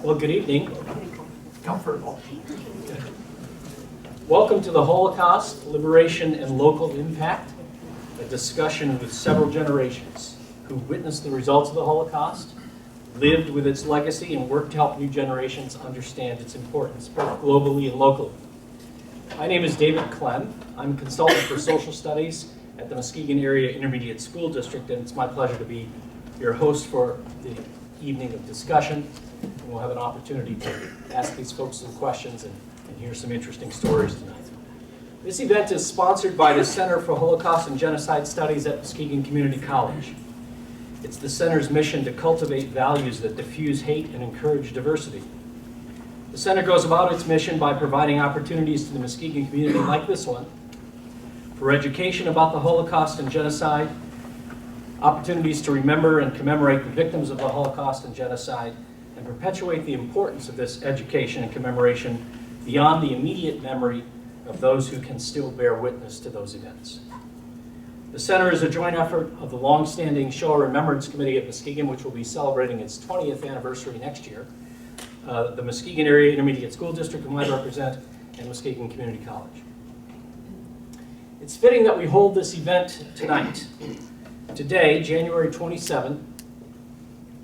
Well, good evening. Comfortable. Welcome to the Holocaust, Liberation, and Local Impact, a discussion with several generations who witnessed the results of the Holocaust, lived with its legacy, and worked to help new generations understand its importance, both globally and locally. My name is David Clem. I'm a consultant for social studies at the Muskegon Area Intermediate School District, and it's my pleasure to be your host for the evening of discussion. And we'll have an opportunity to ask these folks some questions and hear some interesting stories tonight. This event is sponsored by the Center for Holocaust and Genocide Studies at Muskegon Community College. It's the center's mission to cultivate values that diffuse hate and encourage diversity. The center goes about its mission by providing opportunities to the Muskegon community like this one for education about the Holocaust and genocide, opportunities to remember and commemorate the victims of the Holocaust and genocide, and perpetuate the importance of this education and commemoration beyond the immediate memory of those who can still bear witness to those events. The center is a joint effort of the long-standing Shoah Remembrance Committee at Muskegon, which will be celebrating its 20th anniversary next year, the Muskegon Area Intermediate School District, whom I represent, and Muskegon Community College. It's fitting that we hold this event tonight. Today, January 27,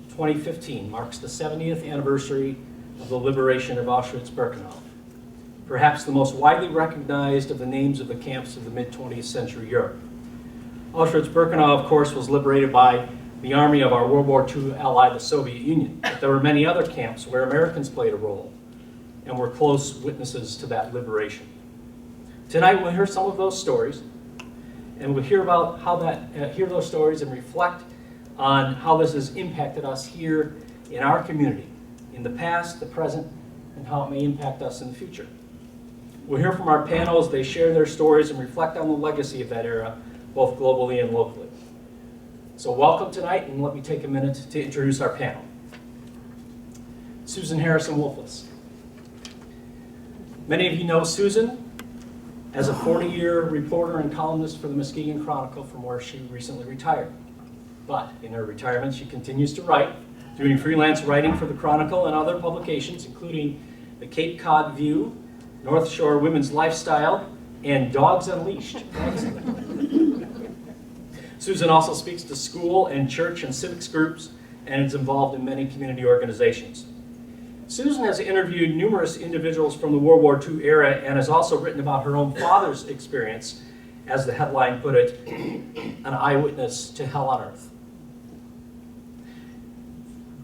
2015, marks the 70th anniversary of the liberation of Auschwitz-Birkenau, perhaps the most widely recognized of the names of the camps of the mid-20th century Europe. Auschwitz-Birkenau, of course, was liberated by the army of our World War II ally, the Soviet Union. But there were many other camps where Americans played a role and were close witnesses to that liberation. Tonight we'll hear some of those stories, and we'll hear about how hear those stories and reflect on how this has impacted us here in our community, in the past, the present, and how it may impact us in the future. We'll hear from our panel as they share their stories and reflect on the legacy of that era, both globally and locally. So welcome tonight, and let me take a minute to introduce our panel. Susan Harrison-Wolfless. Many of you know Susan as a 40-year reporter and columnist for the Muskegon Chronicle, from where she recently retired. But in her retirement, she continues to write, doing freelance writing for the Chronicle and other publications, including the Cape Cod View, North Shore Women's Lifestyle, and Dogs Unleashed. Susan also speaks to school and church and civics groups and is involved in many community organizations. Susan has interviewed numerous individuals from the World War II era and has also written about her own father's experience, as the headline put it, an eyewitness to hell on earth,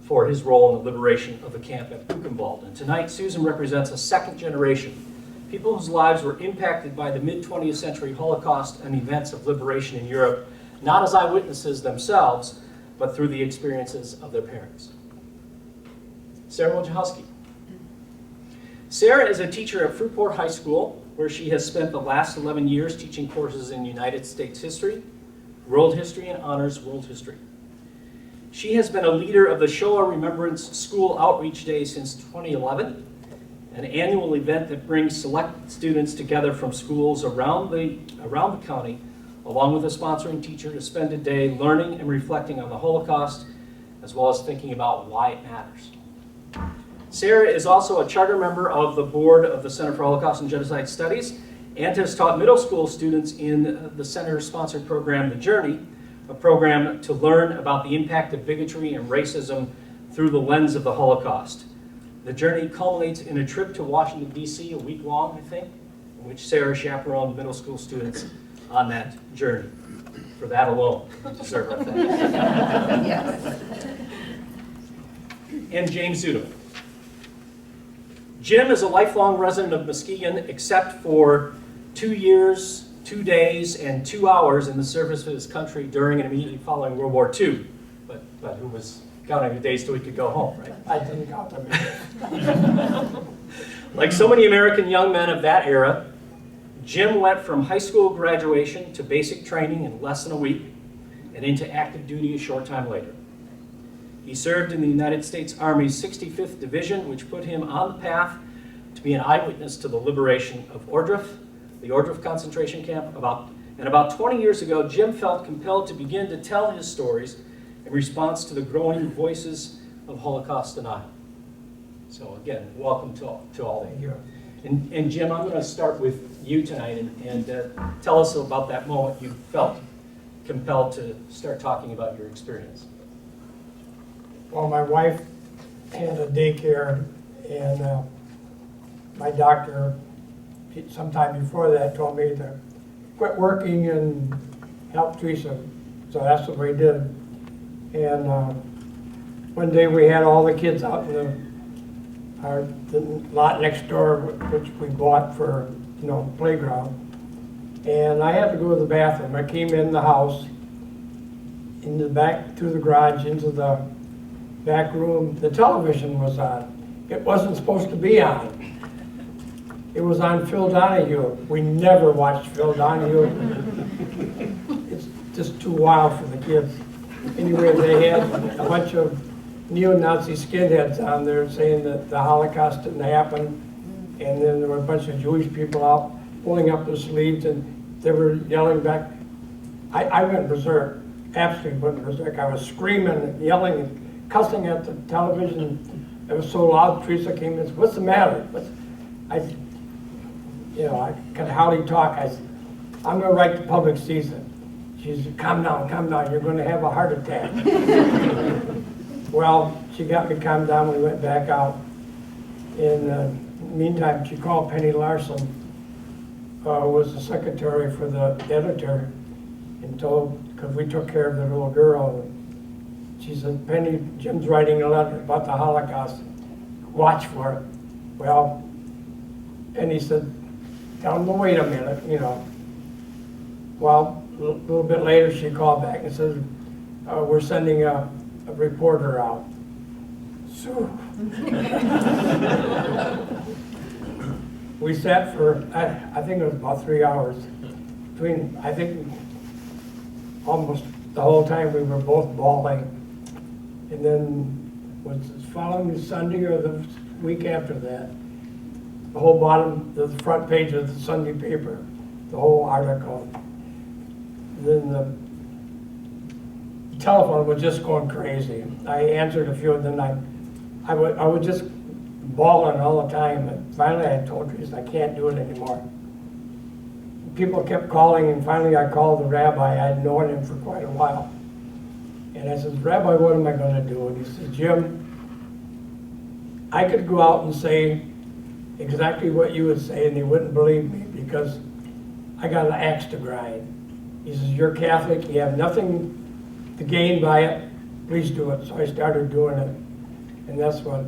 for his role in the liberation of the camp at Buchenwald. And tonight, Susan represents a second generation, people whose lives were impacted by the mid-20th century Holocaust and events of liberation in Europe, not as eyewitnesses themselves, but through the experiences of their parents. Sarah Wojciechowski. Sarah is a teacher at Fruitport High School, where she has spent the last 11 years teaching courses in United States history, world history, and honors world history. She has been a leader of the Shoah Remembrance School Outreach Day since 2011, an annual event that brings select students together from schools around the county, along with a sponsoring teacher, to spend a day learning and reflecting on the Holocaust, as well as thinking about why it matters. Sarah is also a charter member of the board of the Center for Holocaust and Genocide Studies and has taught middle school students in the center's sponsored program, The Journey, a program to learn about the impact of bigotry and racism through the lens of the Holocaust. The Journey culminates in a trip to Washington, D.C., a week long, I think, in which Sarah chaperoned middle school students on that journey. For that alone, you deserve our thanks. Yes. And James Zudo. Jim is a lifelong resident of Muskegon, except for 2 years, 2 days, and 2 hours in the service of his country during and immediately following World War II, but who was counting the days till he could go home, right? I didn't count them. Like so many American young men of that era, Jim went from high school graduation to basic training in less than a week and into active duty a short time later. He served in the United States Army's 65th Division, which put him on the path to be an eyewitness to the liberation of Ohrdruf, the Ohrdruf concentration camp. About 20 years ago, Jim felt compelled to begin to tell his stories in response to the growing voices of Holocaust denial. So again, welcome to all of Thank you. you. And Jim, I'm going to start with you tonight and tell us about that moment you felt compelled to start talking about your experience. Well, my wife had a daycare, and my doctor, sometime before that, told me to quit working and help Teresa. So that's what we did. And one day we had all the kids out in the lot next door, which we bought for, playground. And I had to go to the bathroom. I came in the house, in the back, through the garage, into the back room. The television was on. It wasn't supposed to be on. It was on Phil Donahue. We never watched Phil Donahue. It's just too wild for the kids. Anyway, they had a bunch of neo-Nazi skinheads on there saying that the Holocaust didn't happen. And then there were a bunch of Jewish people out pulling up their sleeves, and they were yelling back. I went berserk, absolutely went berserk. I was screaming and yelling and cussing at the television. It was so loud. Teresa came in and said, "What's the matter?" I could hardly talk. I said, "I'm going to write the public sees it." She said, calm down, you're going to have a heart attack." Well, she got me calmed down. We went back out. In the meantime, she called Penny Larson, who was the secretary for the editor, and told, because we took care of the little girl. She said, "Penny, Jim's writing a letter about the Holocaust. Watch for it." Well, Penny said, "Tell him to wait a minute, Well, a little bit later, she called back and said, "We're sending a reporter out." So we sat for, I think it was about 3 hours. I think almost the whole time we were both bawling. And then was the following Sunday or the week after that, the whole bottom, the front page of the Sunday paper, the whole article. Then the telephone was just going crazy. I answered a few, and then I was just bawling all the time. And finally, I told Teresa, I can't do it anymore. People kept calling, and finally, I called the rabbi. I had known him for quite a while, and I said, "Rabbi, what am I going to do?" And he said, "Jim, I could go out and say exactly what you would say, and they wouldn't believe me because I got an axe to grind." He says, "You're Catholic, you have nothing to gain by it, please do it." So I started doing it, and that's what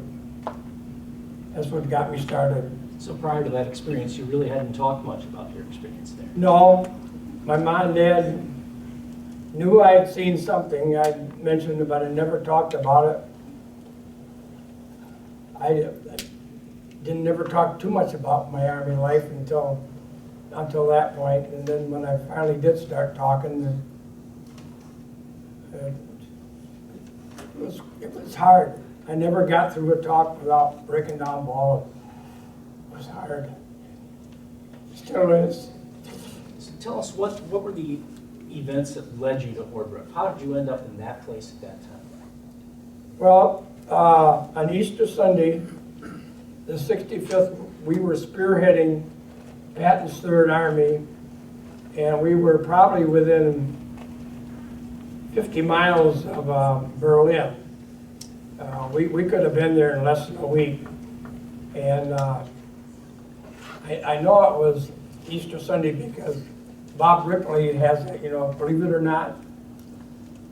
got me started. So prior to that experience, you really hadn't talked much about your experience there. No, my mom and dad knew I had seen something. I mentioned it, but I never talked about it. I didn't never talk too much about my Army life until that point, and then when I finally did start talking, it was hard. I never got through a talk without breaking down bawling. It was hard. Still is. So tell us, what were the events that led you to Ordruff? How did you end up in that place at that time? Well, on Easter Sunday, the 65th, we were spearheading Patton's Third Army, and we were probably within 50 miles of Berlin. We could have been there in less than a week. And I know it was Easter Sunday because Bob Ripley has, believe it or not,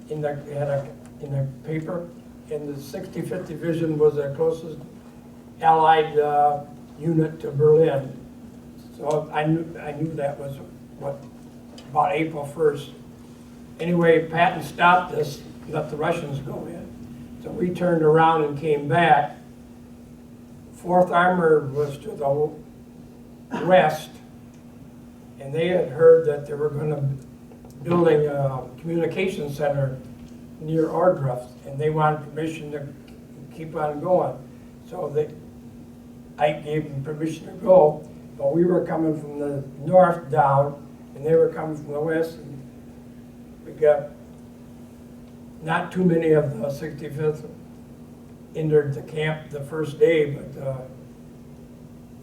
in the paper, and the 65th Division was the closest Allied unit to Berlin. So I knew that was about April 1st. Anyway, Patton stopped us, let the Russians go in. So we turned around and came back. 4th Armored was to the west, and they had heard that they were going to building a communication center near Ordruff, and they wanted permission to keep on going. So I gave them permission to go, but we were coming from the north down, and they were coming from the west. And we got not too many of the 65th entered the camp the first day, but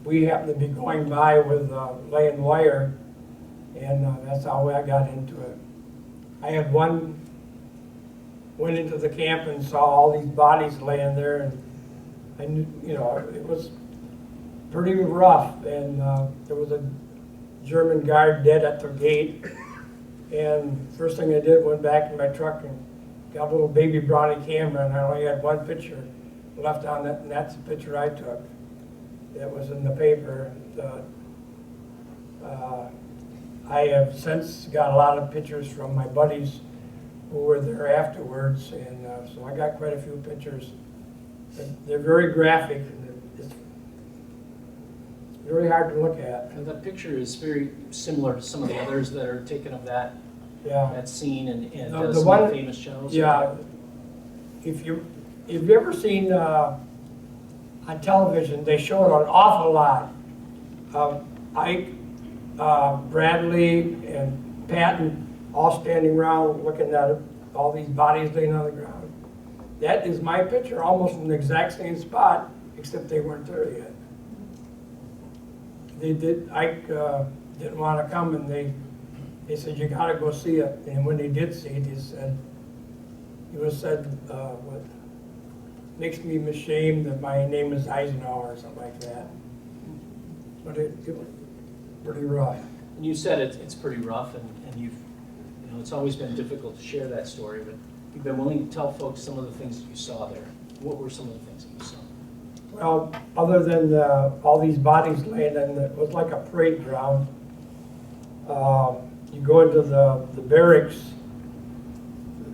we happened to be going by with laying wire, and that's how I got into it. I had went into the camp and saw all these bodies laying there, and I knew, it was pretty rough, and there was a German guard dead at the gate, and first thing I did, went back in my truck and got a little baby brownie camera, and I only had one picture left on it, and that's the picture I took. That was in the paper. I have since got a lot of pictures from my buddies who were there afterwards, and so I got quite a few pictures. They're very graphic, and it's very hard to look at. And that picture is very similar to some of the others that are taken of that scene and The some one, of the famous shows. Yeah. If you've ever seen on television, they show it an awful lot of Ike, Bradley, and Patton all standing around looking at all these bodies laying on the ground. That is my picture, almost in the exact same spot, except they weren't there yet. Ike didn't want to come, and they said, you got to go see it. And when they did see it, he said, what makes me ashamed that my name is Eisenhower or something like that. But it was pretty rough. And you said it's pretty rough, and it's always been difficult to share that story, but you've been willing to tell folks some of the things that you saw there. What were some of the things that you saw? Well, other than all these bodies laying in, it was like a parade ground. You go into the barracks,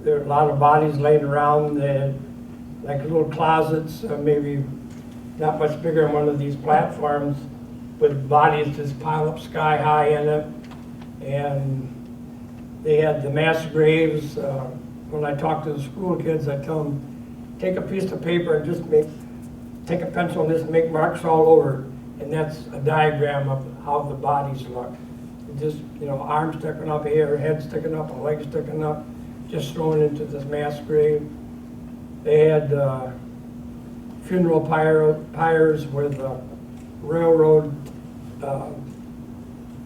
there are a lot of bodies laying around. They had like little closets, maybe not much bigger than one of these platforms, with bodies just piled up sky high in it. And they had the mass graves. When I talk to the school kids, I tell them, take a piece of paper and just take a pencil and just make marks all over. And that's a diagram of how the bodies look. Just, arms sticking up here, head sticking up, and legs sticking up, just thrown into this mass grave. They had funeral pyres with railroad, I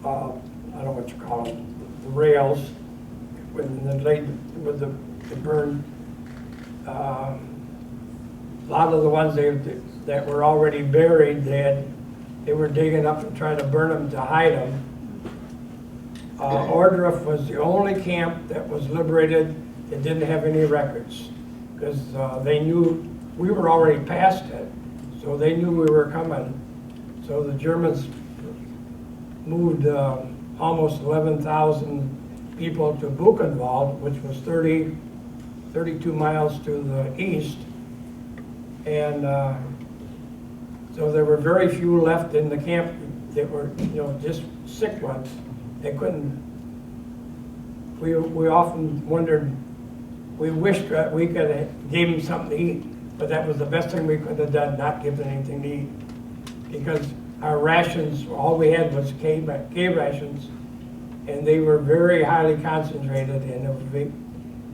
don't know what you call them, the rails, when they laid with the burn. A lot of the ones that were already buried, they were digging up and trying to burn them to hide them. Ordruff was the only camp that was liberated that didn't have any records, because they knew we were already past it, so they knew we were coming. So the Germans moved almost 11,000 people to Buchenwald, which was 32 miles to the east, and so there were very few left in the camp that were, just sick ones. They couldn't. We often wondered. We wished that we could have gave them something to eat, but that was the best thing we could have done, not give them anything to eat, because our rations, all we had was K rations, and they were very highly concentrated, and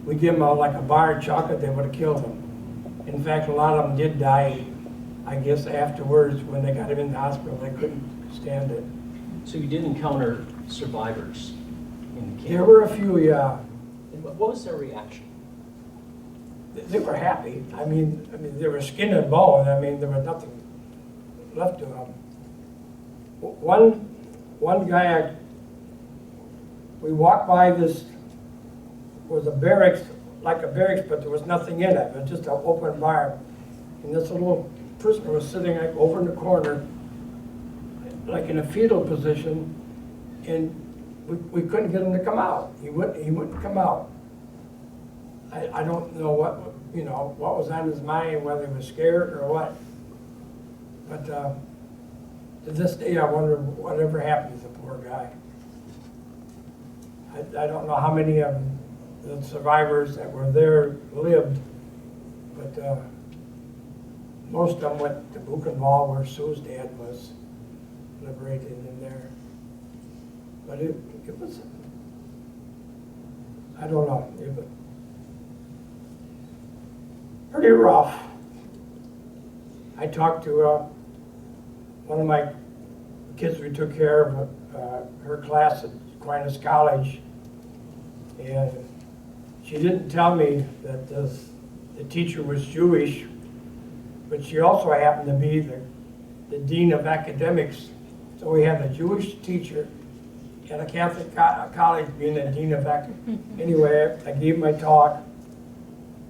we give them like a bar of chocolate, they would have killed them. In fact, a lot of them did die, I guess, afterwards when they got them in the hospital. They couldn't stand it. So you did encounter survivors in the camp? There were a few, yeah. And what was their reaction? They were happy. I mean, they were skin and bone. I mean, there was nothing left to them. One guy, we walked by this, was a barracks, like a barracks, but there was nothing in it. It was just an open bar. And this little prisoner was sitting like over in the corner, like in a fetal position, and we couldn't get him to come out. He wouldn't come out. I don't know what was on his mind, whether he was scared or what. But to this day, I wonder whatever happened to the poor guy. I don't know how many of the survivors that were there lived, but most of them went to Buchenwald, where Sue's dad was liberated in there. But it was, I don't know, it was pretty rough. I talked to one of my kids we took care of, her class at Aquinas College, and she didn't tell me that the teacher was Jewish, but she also happened to be the dean of academics. So we had a Jewish teacher at a Catholic college being the dean of academics. Anyway, I gave my talk,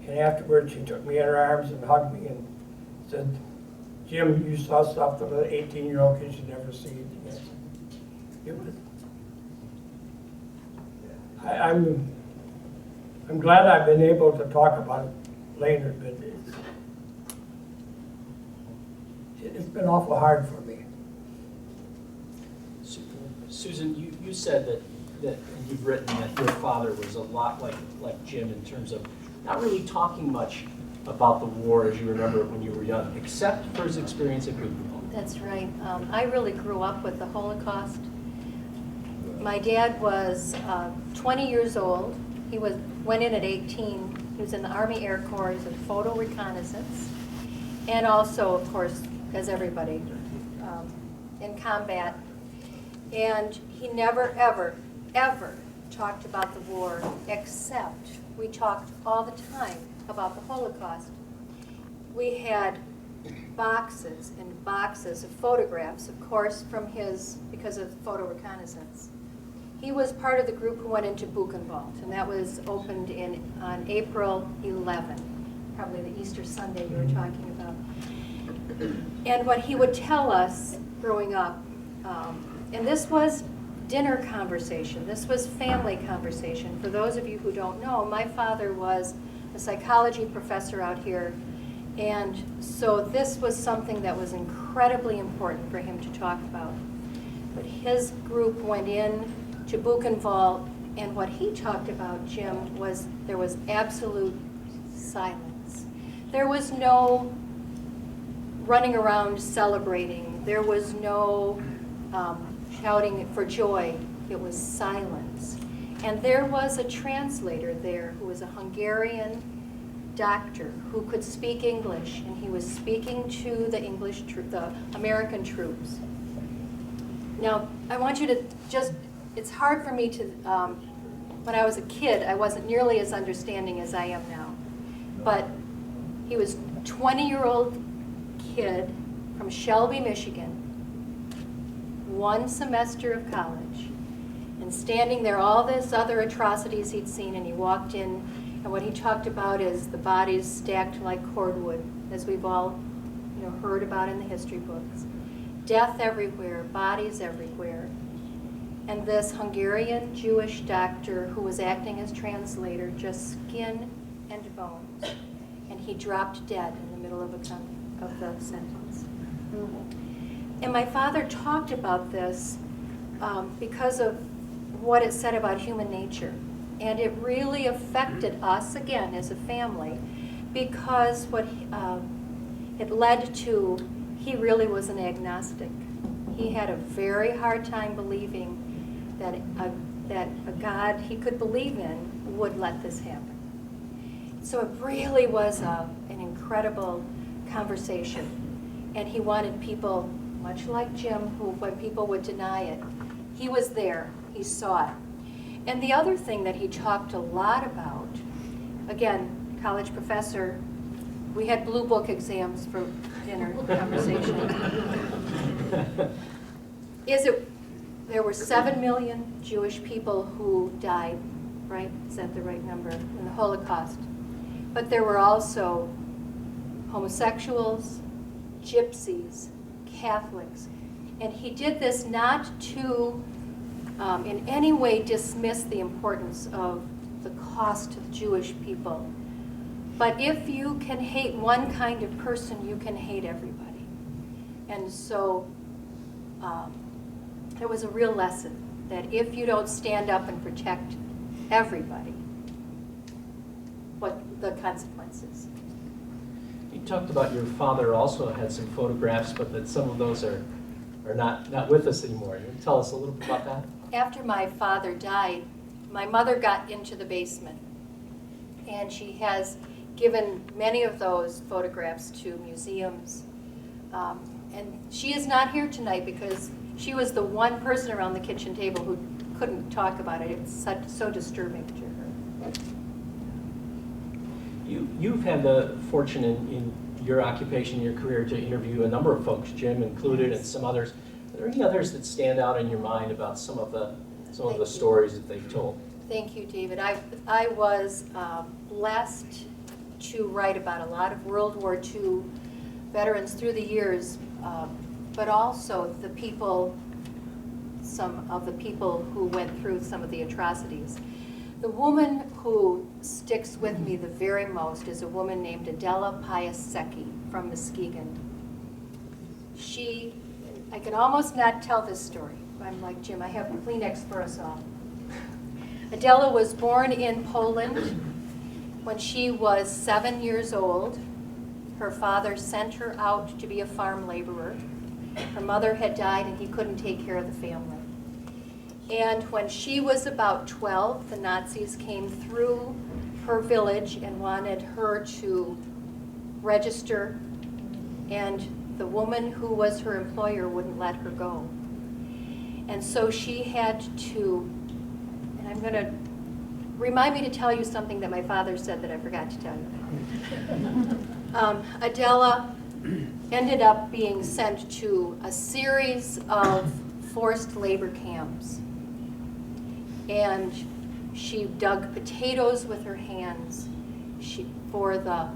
and afterwards she took me in her arms and hugged me and said, "Jim, you saw stuff that an 18-year-old kid should never see." It was, I'm glad I've been able to talk about it later, but it's been awful hard for me. Susan, you said that and you've written that your father was a lot like Jim in terms of not really talking much about the war as you remember it when you were young, except for his experience at Buchenwald. That's right. I really grew up with the Holocaust. My dad was 20 years old. He went in at 18. He was in the Army Air Corps. He was in photo reconnaissance. And also, of course, as everybody, in combat. And he never, ever, ever talked about the war, except we talked all the time about the Holocaust. We had boxes and boxes of photographs, of course, because of photo reconnaissance. He was part of the group who went into Buchenwald, and that was opened on April 11, probably the Easter Sunday you were talking about. And what he would tell us growing up, and this was dinner conversation, this was family conversation. For those of you who don't know, my father was a psychology professor out here, and so this was something that was incredibly important for him to talk about. But his group went in to Buchenwald, and what he talked about, Jim, was there was absolute silence. There was no running around celebrating. There was no shouting for joy. It was silence. And there was a translator there who was a Hungarian doctor who could speak English, and he was speaking to the American troops. Now, I want you to it's hard for me to, when I was a kid, I wasn't nearly as understanding as I am now. But he was a 20-year-old kid from Shelby, Michigan, one semester of college, and standing there, all this other atrocities he'd seen, and he walked in, and what he talked about is the bodies stacked like cordwood, as we've all heard about in the history books. Death everywhere, bodies everywhere. And this Hungarian Jewish doctor who was acting as translator, just skin and bones. And he dropped dead in the middle of the sentence. And my father talked about this because of what it said about human nature. And it really affected us, again, as a family, because it led to, he really was an agnostic. He had a very hard time believing that a God he could believe in would let this happen. So it really was an incredible conversation. And he wanted people, much like Jim, who when people would deny it, he was there, he saw it. And the other thing that he talked a lot about, again, college professor, we had blue book exams for dinner conversation, there were 7 million Jewish people who died, right? Is that the right number? In the Holocaust. But there were also homosexuals, gypsies, Catholics. And he did this not to in any way dismiss the importance of the cost to the Jewish people. But if you can hate one kind of person, you can hate everybody. And so there was a real lesson that if you don't stand up and protect everybody, what the consequences. You talked about your father also had some photographs, but that some of those are not with us anymore. You can tell us a little bit about that? After my father died, my mother got into the basement, and she has given many of those photographs to museums. And she is not here tonight because she was the one person around the kitchen table who couldn't talk about it. It's so disturbing to her. You've had the fortune in your occupation, your career, to interview a number of folks, Jim included, and some others. Are there any others that stand out in your mind about some of the stories that they've told? Thank you, David. I was blessed to write about a lot of World War II veterans through the years, but also some of the people who went through some of the atrocities. The woman who sticks with me the very most is a woman named Adela Piasecki from Muskegon. I can almost not tell this story. I'm like, Jim, I have Kleenex for us all. Adela was born in Poland. When she was 7 years old, her father sent her out to be a farm laborer. Her mother had died and he couldn't take care of the family. And when she was about 12, the Nazis came through her village and wanted her to register, and the woman who was her employer wouldn't let her go. And so she had to, and I'm going to remind me to tell you something that my father said that I forgot to tell you. Adela ended up being sent to a series of forced labor camps. And she dug potatoes with her hands for the,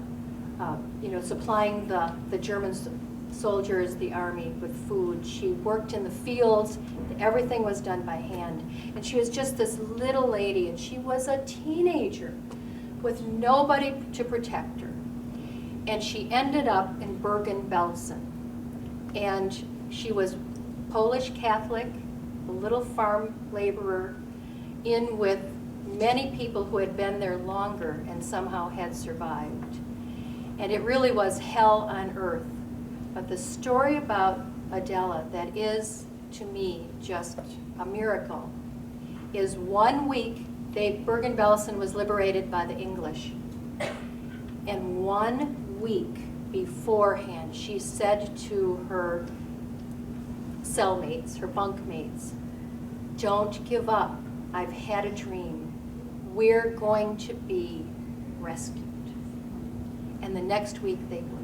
supplying the German soldiers, the army, with food. She worked in the fields. Everything was done by hand. And she was just this little lady, and she was a teenager with nobody to protect her. And she ended up in Bergen-Belsen. And she was Polish Catholic, a little farm laborer, in with many people who had been there longer and somehow had survived. And it really was hell on earth. But the story about Adela that is, to me, just a miracle, is 1 week, Bergen-Belsen was liberated by the English. And 1 week beforehand, she said to her cellmates, her bunkmates, "Don't give up. I've had a dream. We're going to be rescued." And the next week they were.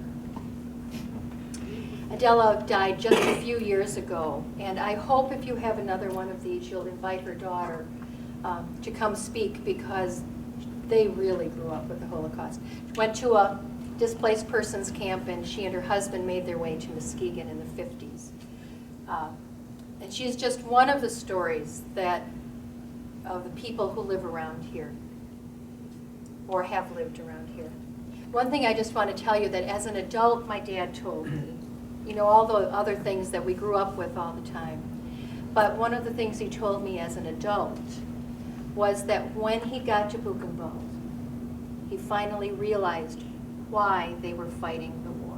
Adela died just a few years ago, and I hope if you have another one of these, you'll invite her daughter to come speak, because they really grew up with the Holocaust. Went to a displaced persons camp, and she and her husband made their way to Muskegon in the 50s. And she's just one of the stories of the people who live around here, or have lived around here. One thing I just want to tell you, that as an adult, my dad told me, all the other things that we grew up with all the time. But one of the things he told me as an adult was that when he got to Buchenwald, he finally realized why they were fighting the war.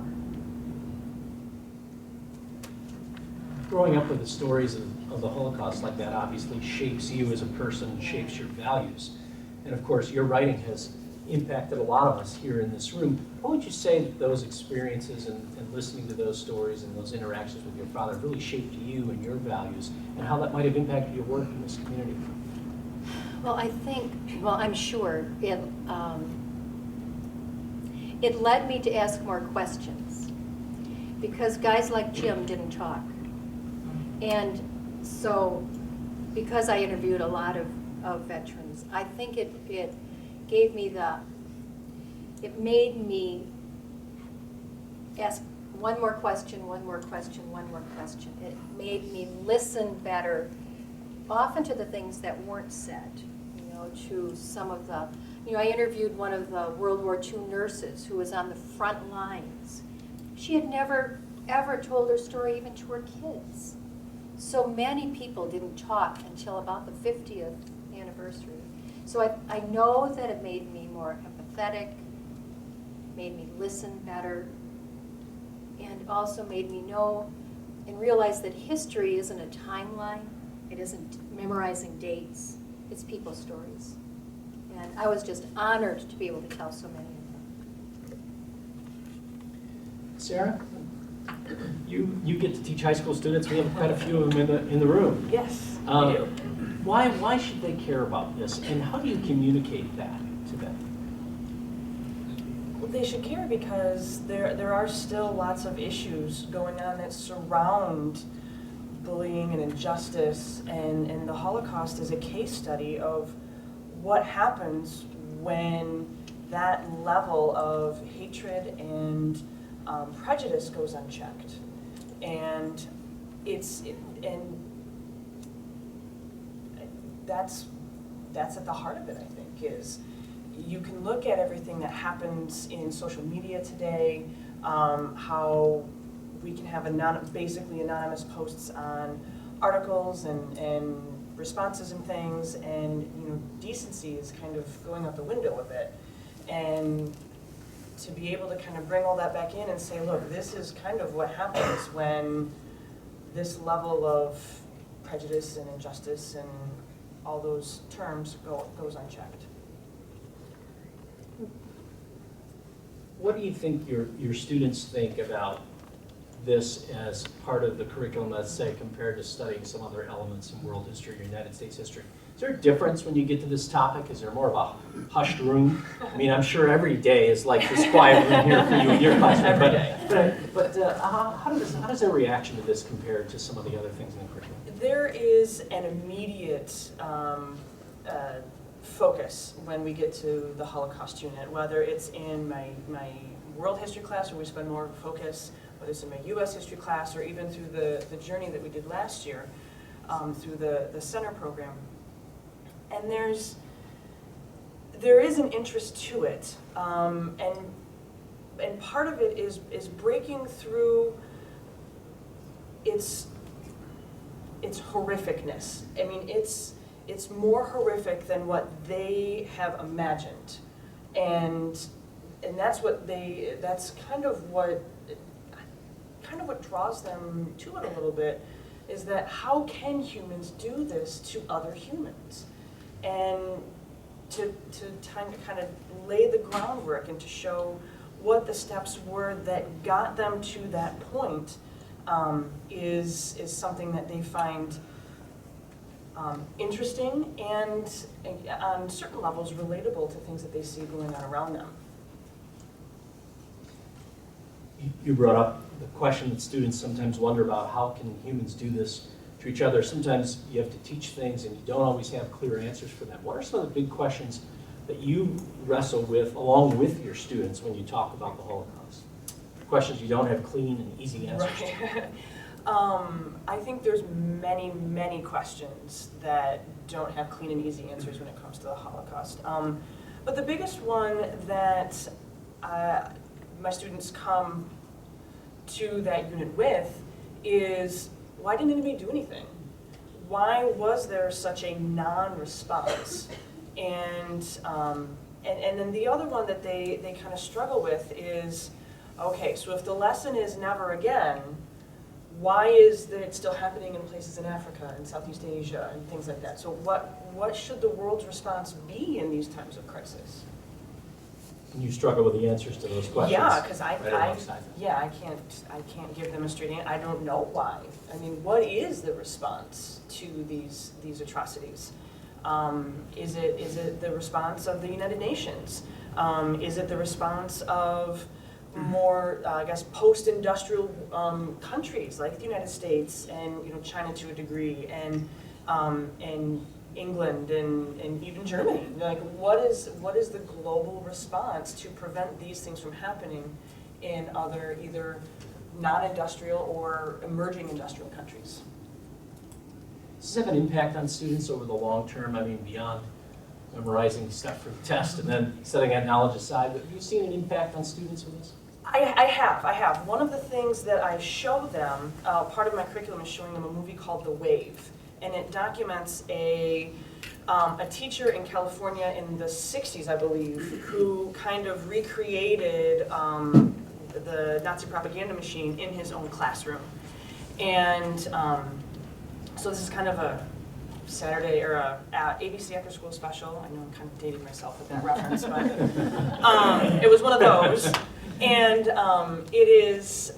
Growing up with the stories of the Holocaust like that obviously shapes you as a person, shapes your values. And of course, your writing has impacted a lot of us here in this room. What would you say that those experiences and listening to those stories and those interactions with your father really shaped you and your values, and how that might have impacted your work in this community? Well, I'm sure it led me to ask more questions, because guys like Jim didn't talk. And so, because I interviewed a lot of veterans, I think it gave me it made me ask one more question, one more question, one more question. It made me listen better, often to the things that weren't said, to some of the, I interviewed one of the World War II nurses who was on the front lines. She had never, ever told her story even to her kids. So many people didn't talk until about the 50th anniversary. So I know that it made me more empathetic, made me listen better, and also made me know and realize that history isn't a timeline. It isn't memorizing dates. It's people's stories. And I was just honored to be able to tell so many of them. Sarah, You get to teach high school students. We have quite a few of them in the room. Yes, we Um, do. Why should they care about this, and how do you communicate that to them? Well, they should care because there are still lots of issues going on that surround bullying and injustice, and the Holocaust is a case study of what happens when that level of hatred and prejudice goes unchecked. And that's at the heart of it, I think, is you can look at everything that happens in social media today, how we can have basically anonymous posts on articles and responses and things, and decency is kind of going out the window a bit. And to be able to kind of bring all that back in and say, look, this is kind of what happens when this level of prejudice and injustice and all those terms goes unchecked. What do you think your students think about this as part of the curriculum, let's say, compared to studying some other elements in world history or United States history? Is there a difference when you get to this topic? Is there more of a hushed room? I mean, I'm sure every day is like this quiet room here for you in your classroom. Every day. But how does their reaction to this compare to some of the other things in the curriculum? There is an immediate focus when we get to the Holocaust unit, whether it's in my world history class where we spend more focus, whether it's in my U.S. history class, or even through the journey that we did last year through the center program. And there is an interest to it, and part of it is breaking through its horrificness. I mean, it's more horrific than what they have imagined, and that's kind of what draws them to it a little bit, is that how can humans do this to other humans? And to kind of lay the groundwork and to show what the steps were that got them to that point is something that they find interesting and on certain levels relatable to things that they see going on around them. You brought up the question that students sometimes wonder about: how can humans do this to each other? Sometimes you have to teach things and you don't always have clear answers for them. What are some of the big questions that you wrestle with along with your students when you talk about the Holocaust? Questions you don't have clean and easy answers to. I think there's many questions that don't have clean and easy answers when it comes to the Holocaust. But the biggest one that my students come to that unit with is, why didn't anybody do anything? Why was there such a non-response? And then the other one that they kind of struggle with is, okay, so if the lesson is never again, why is that it still happening in places in Africa and Southeast Asia and things like that? So what should the world's response be in these times of crisis? And you struggle with the answers to those questions. Yeah, because I can't give them a straight answer. I don't know why. I mean, what is the response to these atrocities? Is it the response of the United Nations? Is it the response of more, I guess, post-industrial countries like the United States and China to a degree, and England and even Germany? Like, what is the global response to prevent these things from happening in other either non-industrial or emerging industrial countries? Does this have an impact on students over the long term? I mean, beyond memorizing stuff for the test and then setting that knowledge aside, but have you seen an impact on students with this? I have. One of the things that I show them, part of my curriculum is showing them a movie called The Wave, and it documents a teacher in California in the 60s, I believe, who kind of recreated the Nazi propaganda machine in his own classroom. And so this is kind of a Saturday or a ABC after school special. I know I'm kind of dating myself with that reference, but it was one of those. And it is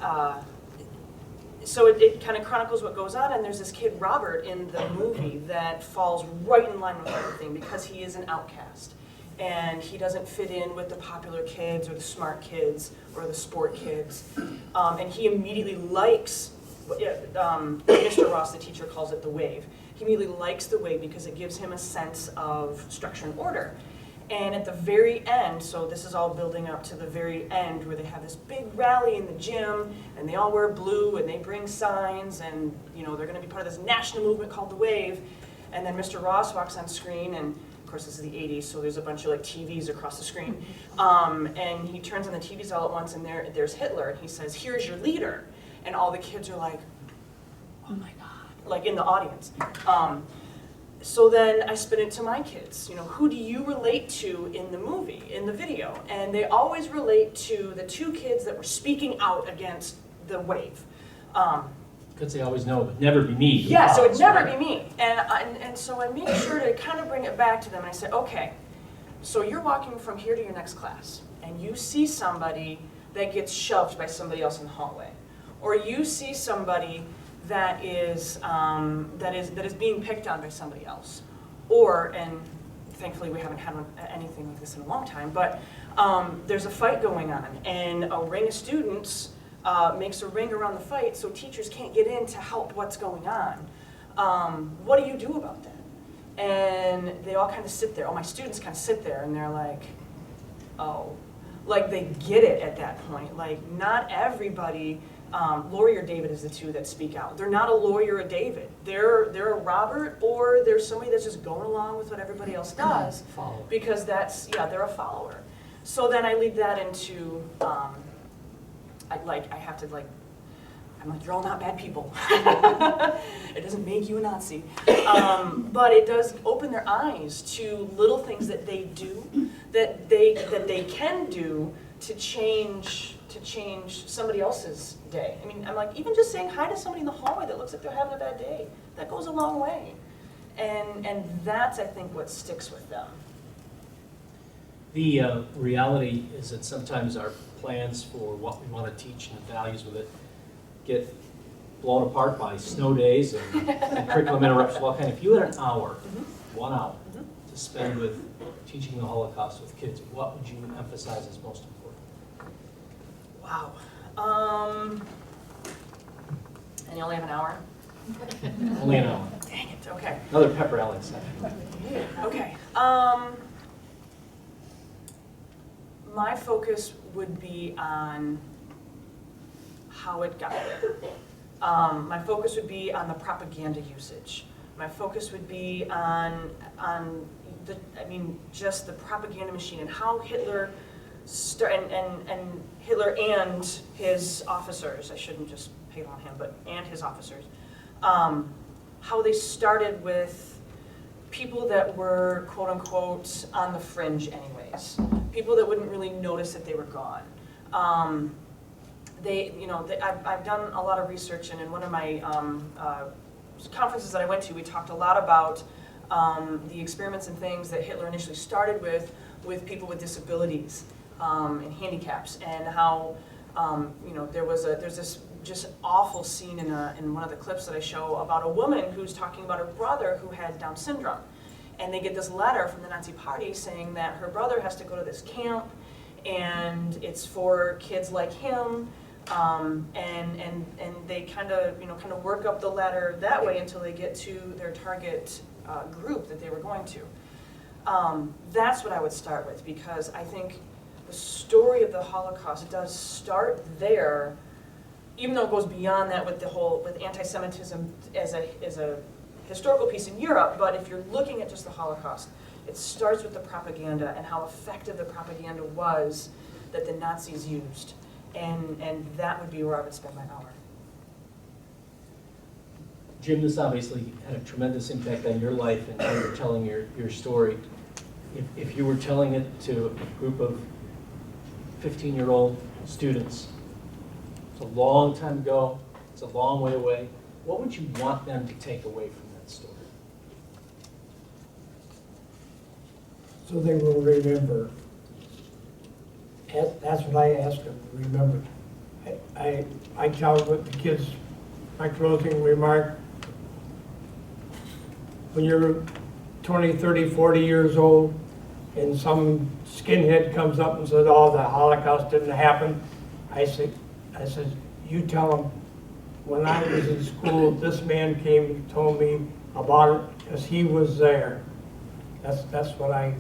so it kind of chronicles what goes on, and there's this kid, Robert, in the movie that falls right in line with everything because he is an outcast. And he doesn't fit in with the popular kids or the smart kids or the sport kids. And he immediately likes, Mr. Ross, the teacher, calls it the wave. He immediately likes the wave because it gives him a sense of structure and order. And at the very end, so this is all building up to the very end where they have this big rally in the gym and they all wear blue and they bring signs and they're going to be part of this national movement called the Wave. And then Mr. Ross walks on screen, and of course this is the 80s, so there's a bunch of like TVs across the screen. And he turns on the TVs all at once, and there's Hitler, and he says, "Here's your leader." And all the kids are like, "Oh my God," like in the audience. So then I spin it to my kids. Who do you relate to in the movie, in the video? And they always relate to the two kids that were speaking out against the Wave. Because they always know it would never be me. Yeah, so it would never be me. And so I make sure to kind of bring it back to them. And I say, okay, so you're walking from here to your next class, and you see somebody that gets shoved by somebody else in the hallway. Or you see somebody that is being picked on by somebody else. Or, and thankfully we haven't had anything like this in a long time, but there's a fight going on, and a ring of students makes a ring around the fight so teachers can't get in to help what's going on. What do you do about that? And they all kind of sit there. My students kind of sit there and they're like, oh. Like they get it at that point. Like not everybody, Lori or David is the two that speak out. They're not a Lori or a David. They're a Robert, or they're somebody that's just going along with what everybody else does. Follow. Because they're a follower. So then I lead that into, I'm like, you're all not bad people. It doesn't make you a Nazi. But it does open their eyes to little things that they do, that they can do to change somebody else's day. I mean, I'm like, even just saying hi to somebody in the hallway that looks like they're having a bad day, that goes a long way. And that's, I think, what sticks with them. The reality is that sometimes our plans for what we want to teach and the values with it get blown apart by snow days and curriculum interruptions. If you had an hour, 1 hour, to spend with teaching the Holocaust with kids, what would you emphasize as most important? Wow. And you only have an hour? Only an hour. Dang it, okay. Another pep rally session. Okay. My focus would be on how it got there. My focus would be on the propaganda usage. My focus would be on just the propaganda machine and how Hitler and Hitler and his officers, I shouldn't just pile on him, and his officers, how they started with people that were quote unquote on the fringe anyways, people that wouldn't really notice that they were gone. I've done a lot of research, and in one of my conferences that I went to, we talked a lot about the experiments and things that Hitler initially started with people with disabilities and handicaps, and how there's this just awful scene in one of the clips that I show about a woman who's talking about her brother who had Down syndrome, and they get this letter from the Nazi Party saying that her brother has to go to this camp, and it's for kids like him. And they kind of work up the ladder that way until they get to their target group that they were going to. That's what I would start with, because I think the story of the Holocaust does start there, even though it goes beyond that with anti-Semitism as a historical piece in Europe. But if you're looking at just the Holocaust, it starts with the propaganda and how effective the propaganda was that the Nazis used. And that would be where I would spend my hour. Jim, this obviously had a tremendous impact on your life and how you're telling your story. If you were telling it to a group of 15-year-old students, it's a long time ago, it's a long way away, what would you want them to take away from that story? So they will remember. That's what I ask them, remember. I tell the kids my closing remark. When you're 20, 30, 40 years old, and some skinhead comes up and says, oh, the Holocaust didn't happen, I said, you tell him, when I was in school, this man came and told me about it because he was there. That's what I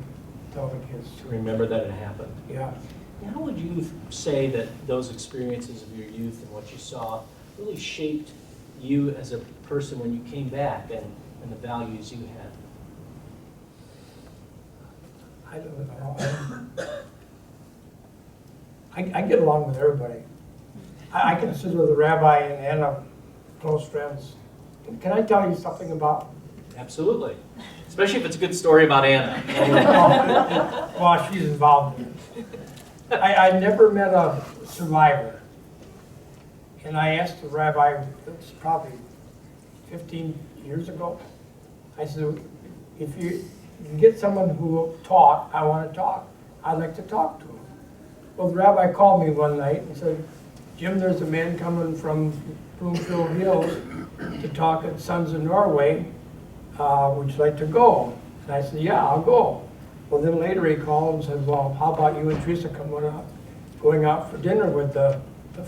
tell the kids. To remember that it happened. Yeah. And how would you say that those experiences of your youth and what you saw really shaped you as a person when you came back and the values you had? I don't know. I get along with everybody. I consider the rabbi and Anna close friends. Can I tell you something about? Absolutely. Especially if it's a good story about Anna. Well, she's involved in it. I never met a survivor. And I asked the rabbi, it's probably 15 years ago, I said, if you get someone who will talk, I want to talk. I'd like to talk to him. Well, the rabbi called me one night and said, Jim, there's a man coming from Bloomfield Hills to talk at Sons of Norway. Would you like to go? And I said, yeah, I'll go. Well, then later he called and said, well, how about you and Teresa going out for dinner with the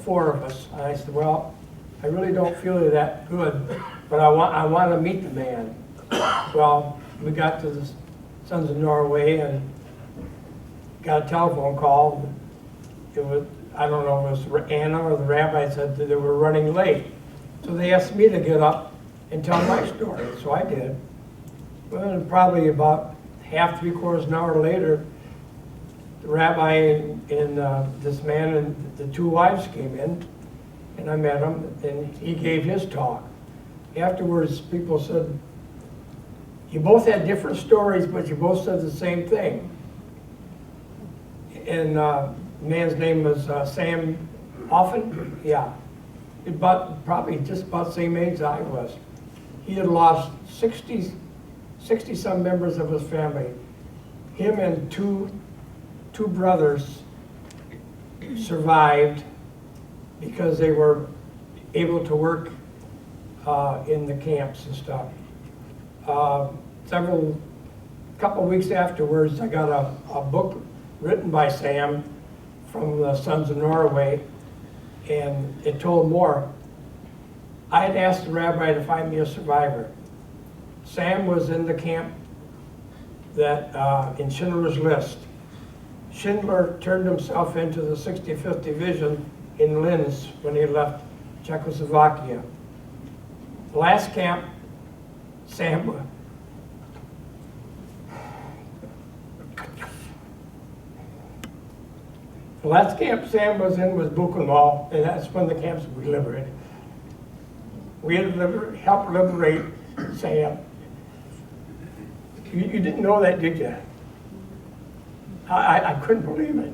four of us? And I said, well, I really don't feel that good, but I want to meet the man. Well, we got to the Sons of Norway and got a telephone call. It was, I don't know if it was Anna or the rabbi said that they were running late. So they asked me to get up and tell my story, so I did. Well, and probably about half, three-quarters an hour later, the rabbi and this man and the two wives came in, and I met him, and he gave his talk. Afterwards, people said, you both had different stories, but you both said the same thing. And the man's name was Sam Offen, yeah. Probably just about the same age I was. He had lost 60-some members of his family. Him and two brothers survived because they were able to work in the camps and stuff. Couple weeks afterwards, I got a book written by Sam from the Sons of Norway, and it told more. I had asked the rabbi to find me a survivor. Sam was in the camp that in Schindler's List. Schindler turned himself into the 65th Division in Linz when he left Czechoslovakia. The last camp, Sam The last camp Sam was in was Buchenwald, and that's when the camps were liberated. We had helped liberate Sam. You didn't know that, did you? I couldn't believe it.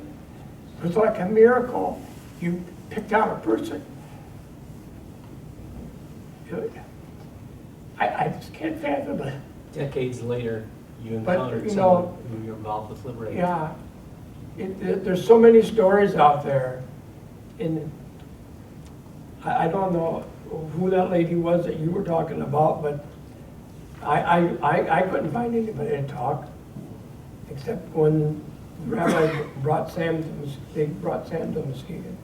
It was like a miracle. You picked out a person. I just can't fathom it. Decades later, you But, encountered you someone know, who you're involved with liberating. Yeah. There's so many stories out there. And I don't know who that lady was that you were talking about, but I couldn't find anybody to talk, except when the rabbi brought Sam to Muskegon.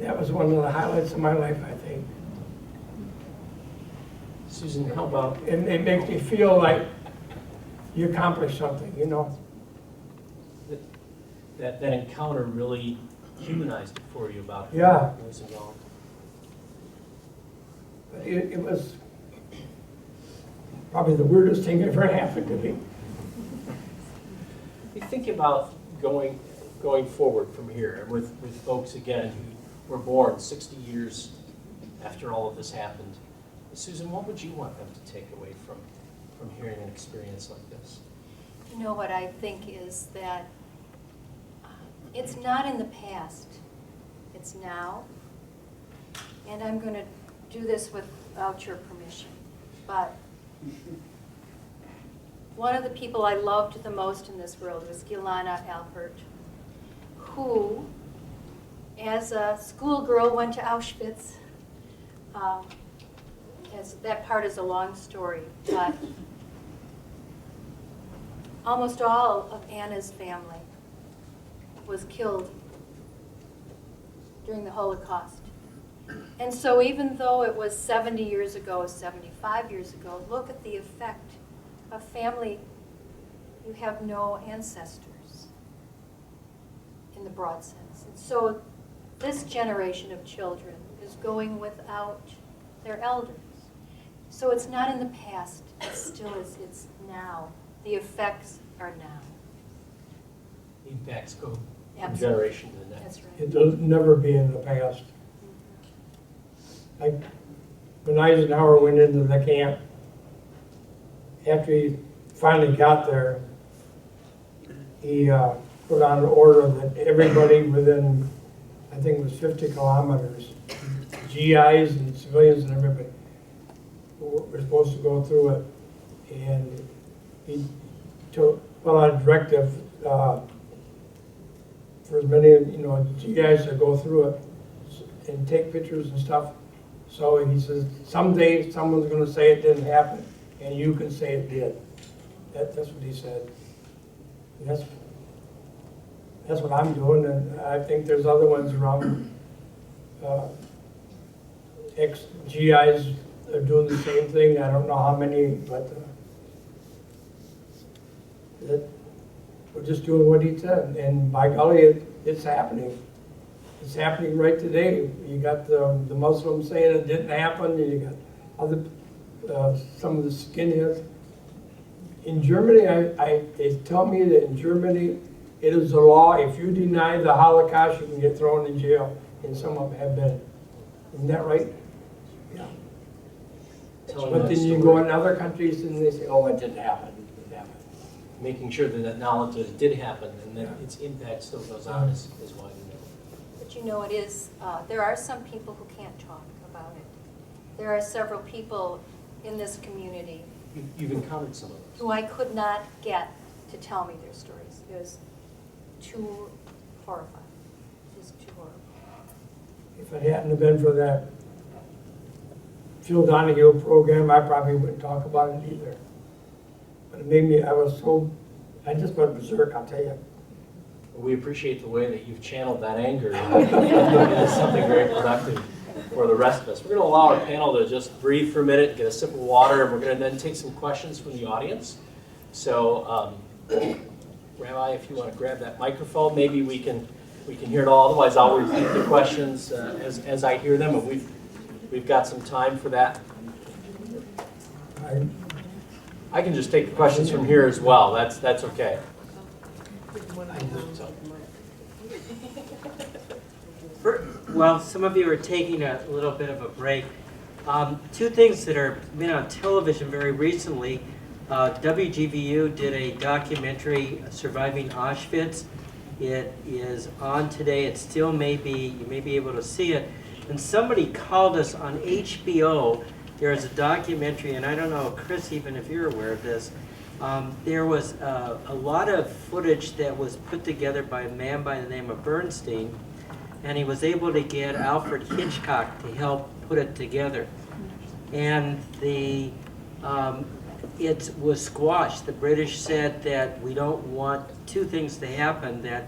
That was one of the highlights of my life, I think. Susan, how about And it makes me feel like you accomplished something, you know? that encounter really humanized it for you about Yeah. who was involved? It was probably the weirdest thing that ever happened to me. You think about going forward from here with folks, again, who were born 60 years after all of this happened. Susan, what would you want them to take away from hearing an experience like this? You know what I think is that it's not in the past, it's now. And I'm going to do this without your permission. But one of the people I loved the most in this world was Gilana Alpert, who, as a schoolgirl, went to Auschwitz, That part is a long story, but almost all of Anna's family was killed during the Holocaust. And so even though it was 70 years ago, 75 years ago, look at the effect of family. You have no ancestors in the broad sense. And so this generation of children is going without their elders. So it's not in the past, it still is, it's now. The effects are now. The impacts go from Absolutely. generation to the next. That's right. It'll never be in the past. Like, when Eisenhower went into the camp, after he finally got there, he put on an order that everybody within, I think it was 50 kilometers, GIs and civilians and everybody, were supposed to go through it. And he took, well, on a directive for as many, GIs to go through it and take pictures and stuff. So he says, someday someone's going to say it didn't happen, and you can say it did. That's what he said. And that's what I'm doing, and I think there's other ones around. Ex-GIs are doing the same thing. I don't know how many, but we're just doing what he said. And by golly, it's happening. It's happening right today. You got the Muslims saying it didn't happen, and you got other some of the skinheads. In Germany, they tell me that in Germany, it is the law. If you deny the Holocaust, you can get thrown in jail, and some of them have been. Isn't that right? Yeah. Telling But that then you story, go in other countries and they say, oh, it didn't happen. It didn't happen. making sure that that knowledge that it did happen and that its impact still goes on is why we know. But you know, it is, there are some people who can't talk about it. There are several people in this community You've encountered some of those. who I could not get to tell me their stories. It was too horrifying, just too horrible. If it hadn't have been for that Phil Donahue program, I probably wouldn't talk about it either. But it made me, I just went berserk, I'll tell you. We appreciate the way that you've channeled that anger into something very productive for the rest of us. We're going to allow our panel to just breathe for a minute, get a sip of water, and we're going to then take some questions from the audience. So, Rabbi, if you want to grab that microphone, maybe we can hear it all. Otherwise, I'll repeat the questions as I hear them, and we've got some time for that. I can just take the questions from here as well. That's okay. Well, some of you are taking a little bit of a break. Two things that are been on television very recently. WGVU did a documentary, Surviving Auschwitz. It is on today. It still may be, you may be able to see it. And somebody called us on HBO. There is a documentary, and I don't know, Chris, even if you're aware of this, there was a lot of footage that was put together by a man by the name of Bernstein, and he was able to get Alfred Hitchcock to help put it together. And it was squashed. The British said that we don't want two things to happen, that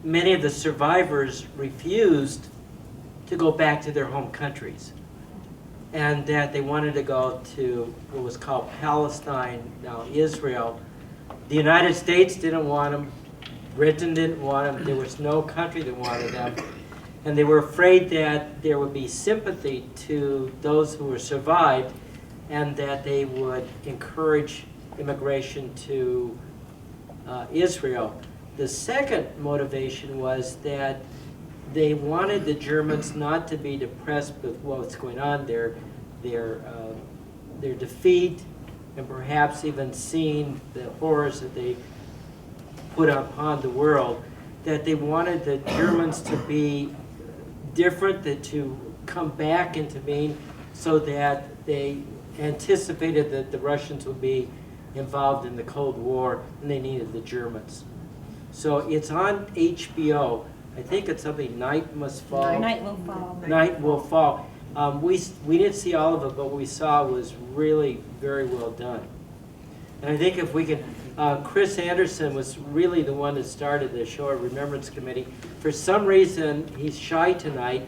many of the survivors refused to go back to their home countries, and that they wanted to go to what was called Palestine, now Israel. The United States didn't want them. Britain didn't want them. There was no country that wanted them. And they were afraid that there would be sympathy to those who were survived, and that they would encourage immigration to Israel. The second motivation was that they wanted the Germans not to be depressed with what's going on, their defeat, and perhaps even seeing the horrors that they put upon the world, that they wanted the Germans to be different, that to come back into being, so that they anticipated that the Russians would be involved in the Cold War, and they needed the Germans. So it's on HBO. I think it's something, Night Must Fall. Night Will Fall. Night Will Fall. We didn't see all of it, but what we saw was really very well done. And I think if we could, Chris Anderson was really the one that started the Shoah Remembrance Committee. For some reason, he's shy tonight.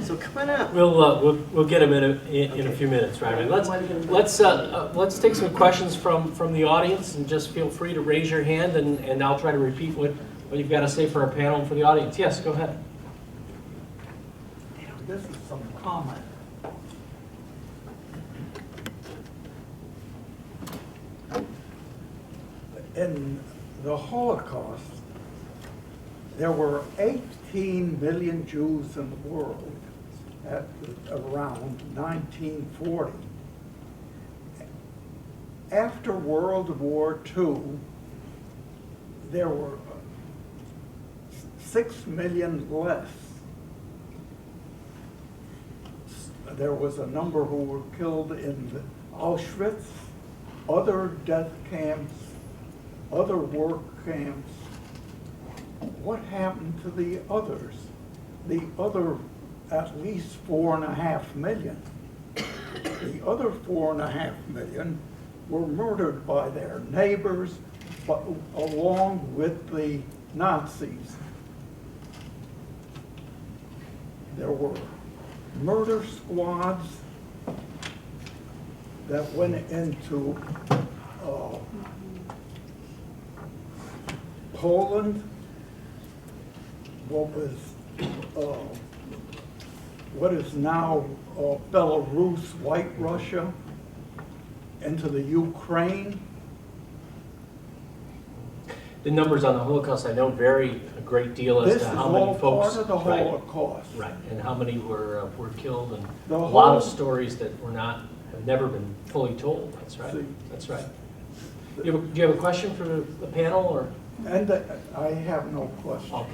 So come on up. We'll get him in a few minutes, right? Let's take some questions from the audience, and just feel free to raise your hand, and I'll try to repeat what you've got to say for our panel and for the audience. Yes, go ahead. This is some comment. In the Holocaust, there were 18 million Jews in the world at around 1940. After World War II, there were 6 million less. There was a number who were killed in Auschwitz, other death camps, other work camps. What happened to the others? The other at least 4.5 million. The other 4.5 million were murdered by their neighbors, but along with the Nazis. There were murder squads that went into Poland, what is now Belarus, White Russia, into the Ukraine. The numbers on the Holocaust, I know, vary a great deal as This to is how many all folks. part of the Right. Holocaust. Right, and how many were killed, and The a lot of whole- stories that have never been fully told. That's right. See. That's right. Do you have a question for the panel, or? And I have no question. Okay.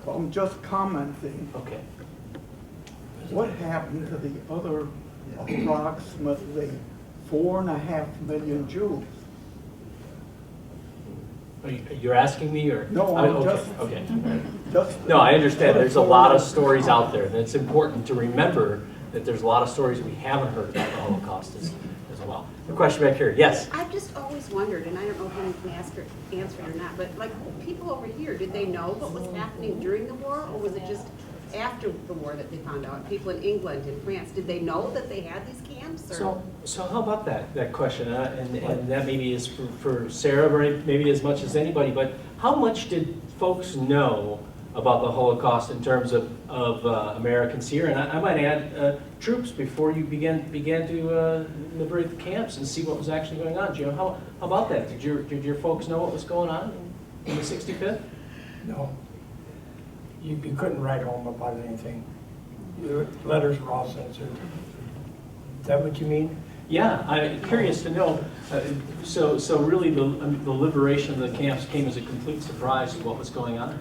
I'm just commenting, Okay. what happened to the other approximately 4.5 million Jews? You're asking me, or? No, I'm Okay, just- okay. Just No, I understand. There's a lot of stories out there, and it's important to remember that there's a lot of stories we haven't heard about the Holocaust as well. A question back here, yes? I've just always wondered, and I don't know if anyone can answer it or not, but like people over here, did they know what was happening during the war, or was it just after the war that they found out? People in England and France, did they know that they had these camps? Or? So how about that question? And that maybe is for Sarah, maybe as much as anybody, but how much did folks know about the Holocaust in terms of Americans here? And I might add troops before you began to liberate the camps and see what was actually going on. Jim, how about that? Did your folks know what was going on in the 65th? No. You couldn't write home about anything. The letters were all censored. Is that what you mean? Yeah, I'm curious to know. So really, the liberation of the camps came as a complete surprise to what was going on.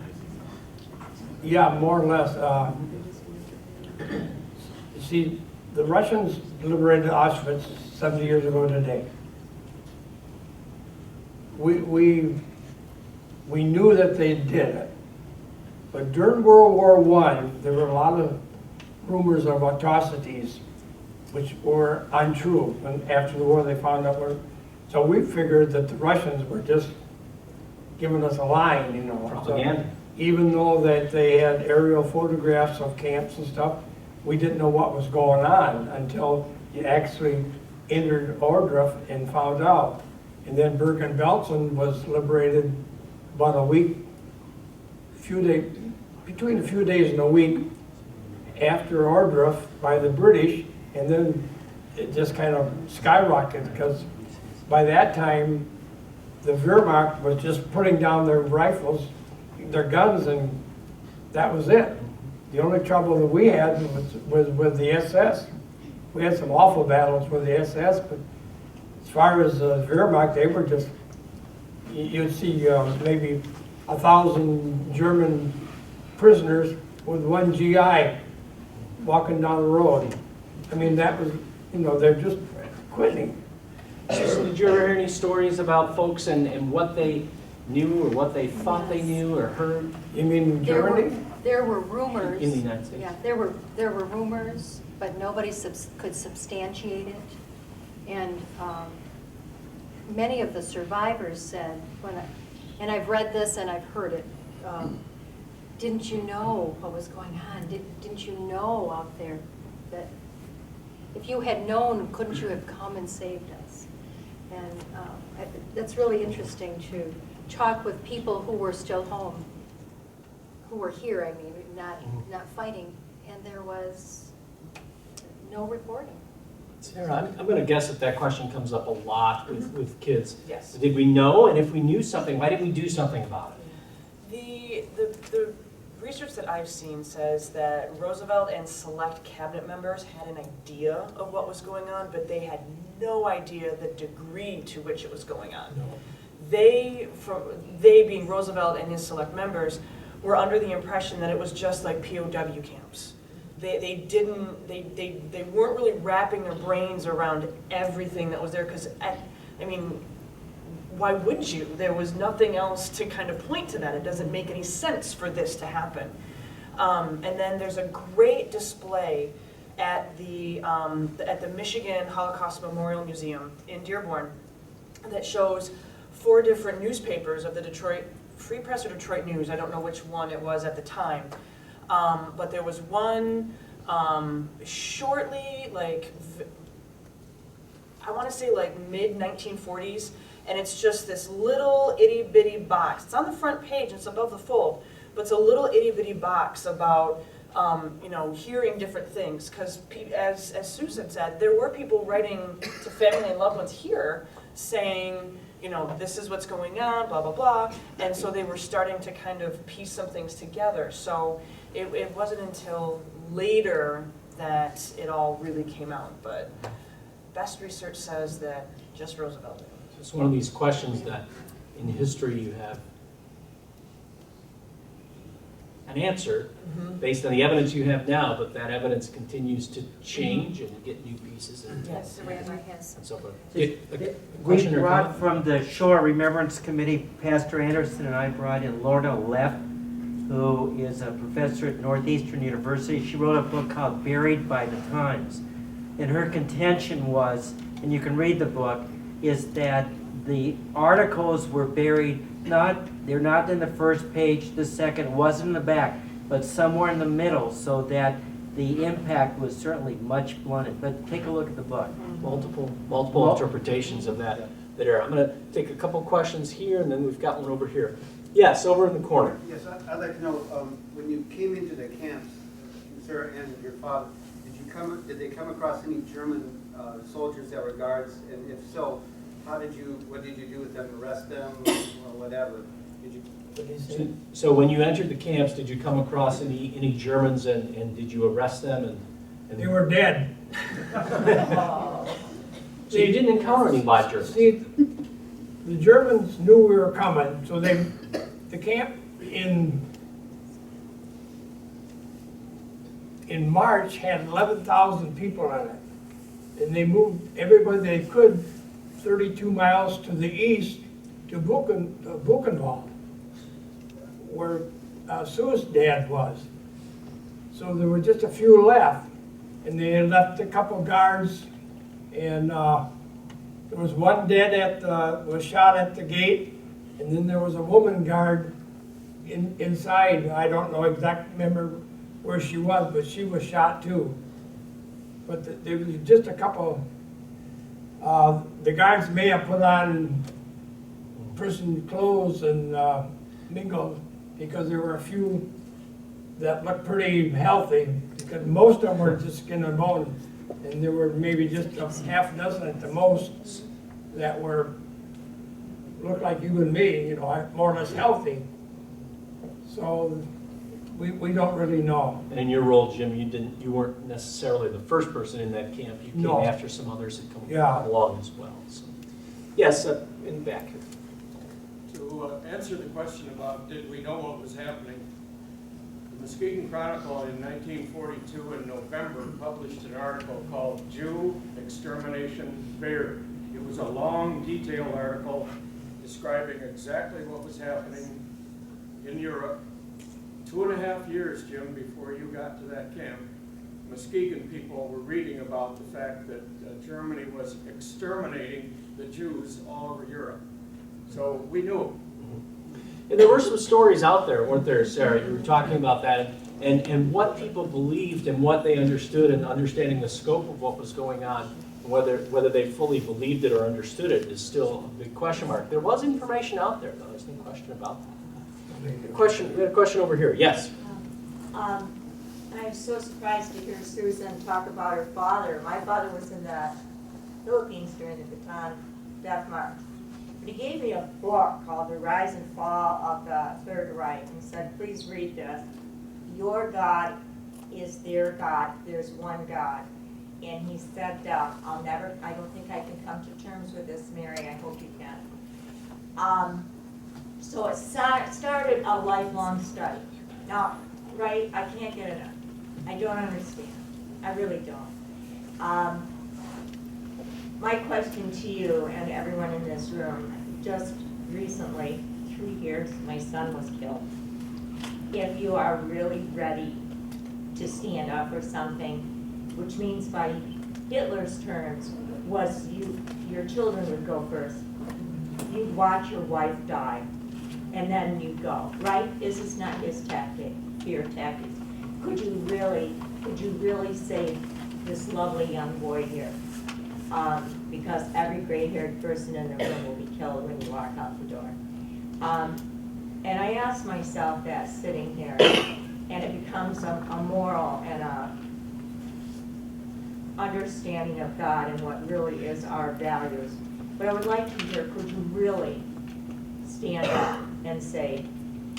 Yeah, more or less. See, the Russians liberated Auschwitz 70 years ago today. We knew that they did it. But during World War I, there were a lot of rumors of atrocities which were untrue. And after the war, they found out so we figured that the Russians were just giving us a line, you know. Propaganda. So even though that they had aerial photographs of camps and stuff, we didn't know what was going on until you actually entered Ohrdruf and found out. And then Bergen-Belsen was liberated about a week, between a few days and a week after Ohrdruf by the British, and then it just kind of skyrocketed because by that time the Wehrmacht was just putting down their rifles, their guns, and that was it. The only trouble that we had was with the SS. We had some awful battles with the SS, but as far as the Wehrmacht, they were just, you'd see maybe 1,000 German prisoners with one GI walking down the road. I mean, that was, you know, they're just quitting. So did you ever hear any stories about folks and what they knew or what they thought they knew or heard? You mean Germany? There were rumors. In the United States. Yeah, there were rumors, but nobody could substantiate it. And many of the survivors said, and I've read this and I've heard it, didn't you know what was going on? Didn't you know out there that if you had known, couldn't you have come and saved us? And that's really interesting to talk with people who were still home, who were here, I mean, not fighting, and there was no reporting. Sarah, I'm going to guess that question comes up a lot with kids. Yes. Did we know? And if we knew something, why didn't we do something about it? The research that I've seen says that Roosevelt and select cabinet members had an idea of what was going on, but they had no idea the degree to which it was going on. No. They being Roosevelt and his select members, were under the impression that it was just like POW camps. They weren't really wrapping their brains around everything that was there, because, I mean, why would you? There was nothing else to kind of point to that. It doesn't make any sense for this to happen. And then there's a great display at the Michigan Holocaust Memorial Museum in Dearborn that shows 4 different newspapers of the Detroit Free Press or Detroit News. I don't know which one it was at the time. But there was one shortly, like, I want to say like mid-1940s, and it's just this little itty-bitty box. It's on the front page, it's above the fold, but it's a little itty-bitty box about, you know, hearing different things. Because as Susan said, there were people writing to family and loved ones here saying, you know, this is what's going on, blah, blah, blah. And so they were starting to kind of piece some things together. So it wasn't until later that it all really came out. But best research says that just Roosevelt did. It's one of these questions that in history you have an answer based on the evidence you have now, but that evidence continues to change and get new pieces and, Yes. and so forth. We Question or brought comment? from the Shoah Remembrance Committee, Pastor Anderson and I brought in Lorna Leff, who is a professor at Northeastern University. She wrote a book called Buried by the Times. And her contention was, and you can read the book, is that the articles were buried, they're not in the first page, the second wasn't in the back, but somewhere in the middle, so that the impact was certainly much blunted. But take a look at the book. Multiple interpretations of that era. I'm going to take a couple questions here, and then we've got one over here. Yes, over in the corner. Yes, I'd like to know, when you came into the camps, Sarah and your father, did they come across any German soldiers that were guards? And if so, what did you do with them? Arrest them or whatever? So when you entered the camps, did you come across any Germans, and did you arrest them? And They were dead. So you didn't encounter any live Germans? See, the Germans knew we were coming, so the camp in March had 11,000 people in it. And they moved everybody they could 32 miles to the east to Buchenwald, where Sue's dad was. So there were just a few left. And they had left a couple guards, and there was one dead was shot at the gate, and then there was a woman guard inside. I don't know remember where she was, but she was shot too. But there was just a couple. The guards may have put on prison clothes and mingled, because there were a few that looked pretty healthy, because most of them were just skin and bone, and there were maybe just a half dozen at the most that looked like you and me, you know, more or less healthy. So we don't really know. And in your role, Jim, you weren't necessarily the first person in that camp. You came No. after some others had come Yeah. along as well. So. Yes, in the back. To answer the question about did we know what was happening, the Muskegon Chronicle in 1942 in November published an article called Jew Extermination Buried. It was a long, detailed article describing exactly what was happening in Europe 2.5 years, Jim, before you got to that camp, Muskegon people were reading about the fact that Germany was exterminating the Jews all over Europe. So we knew. And there were some stories out there, weren't there, Sarah? You were talking about that, and what people believed and what they understood, and understanding the scope of what was going on, whether they fully believed it or understood it is still a big question mark. There was information out there, though. There's no question about that. We had a question over here. Yes. I'm so surprised to hear Susan talk about her father. My father was in the Philippines during the Bataan Death March. But he gave me a book called The Rise and Fall of the Third Reich and said, please read this. Your God is their God. There's one God. And he said, I don't think I can come to terms with this, Mary. I hope you can. So it started a lifelong study. Now, right, I can't get it. I don't understand. I really don't. My question to you and everyone in this room, just recently, 3 years, my son was killed. If you are really ready to stand up for something, which means by Hitler's terms, was your children would go first. You'd watch your wife die, and then you'd go, right? This is not his tactic, fear tactics. Could you really save this lovely young boy here? Because every gray-haired person in the room will be killed when you walk out the door. And I ask myself that sitting here, and it becomes a moral and a understanding of God and what really is our values. But I would like to hear, could you really stand up and say,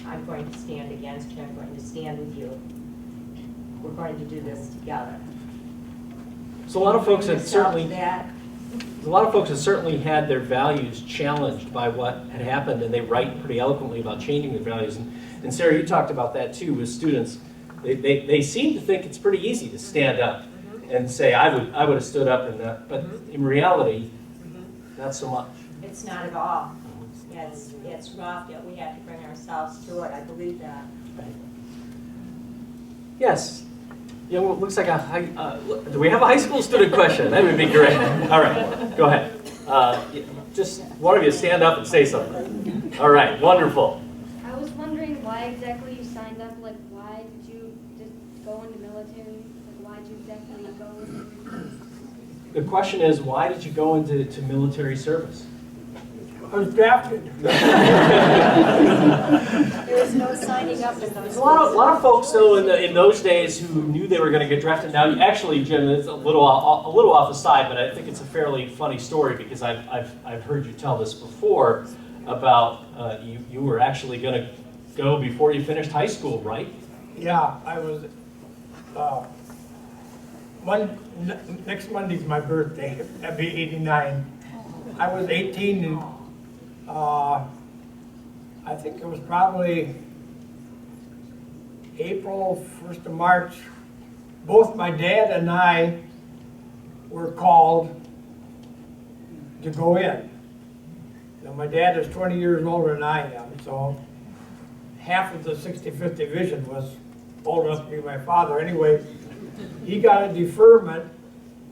I'm going to stand against you, I'm going to stand with you. We're going to do this together. So a lot of folks had certainly had their values challenged by what had happened, and they write pretty eloquently about changing their values. And Sarah, you talked about that too with students. They seem to think it's pretty easy to stand up and say, I would have stood up in that, but in reality, not so much. It's not at all. It's rough, yet we have to bring ourselves to it. I believe that. Yes. Yeah, well, it looks like do we have a high school student question? That would be great. All right, go ahead. Just one of you stand up and say something. All right, wonderful. I was wondering why exactly you signed up. Like, why did you just go into military? Like, why did you exactly go into? The question is, why did you go into military service? I was drafted. There was no signing up in those There's a lot of folks, though, in those days who knew they were going to get drafted. Now, actually, Jim, it's a little off the side, but I think it's a fairly funny story because I've heard you tell this before about you were actually going to go before you finished high school, right? Yeah, I was, next Monday's my birthday, that'd be 89. I was 18 and I think it was probably April, 1st of March. Both my dad and I were called to go in. Now, my dad is 20 years older than I am, so half of the 65th Division was old enough to be my father. Anyway, he got a deferment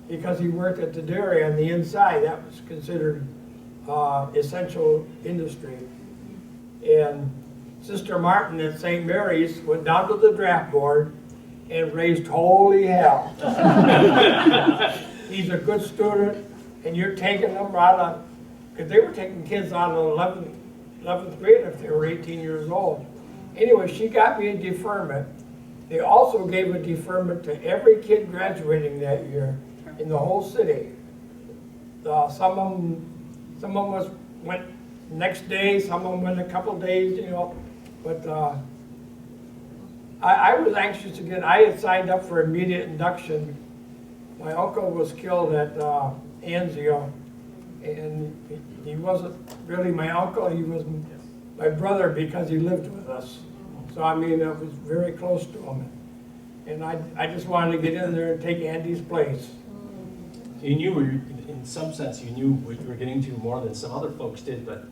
because he worked at the dairy on the inside. That was considered essential industry. And Sister Martin at St. Mary's went down to the draft board and raised holy hell. He's a good student, and you're taking them out of, because they were taking kids out of 11th grade if they were 18 years old. Anyway, she got me a deferment. They also gave a deferment to every kid graduating that year in the whole city. Some of them went next day, some of them went a couple days, you know. But I was anxious to get, I had signed up for immediate induction. My uncle was killed at Anzio, and he wasn't really my uncle, he was my brother because he lived with us. So I mean, I was very close to him. And I just wanted to get in there and take Andy's place. You knew, in some sense, you knew what you were getting to more than some other folks did, but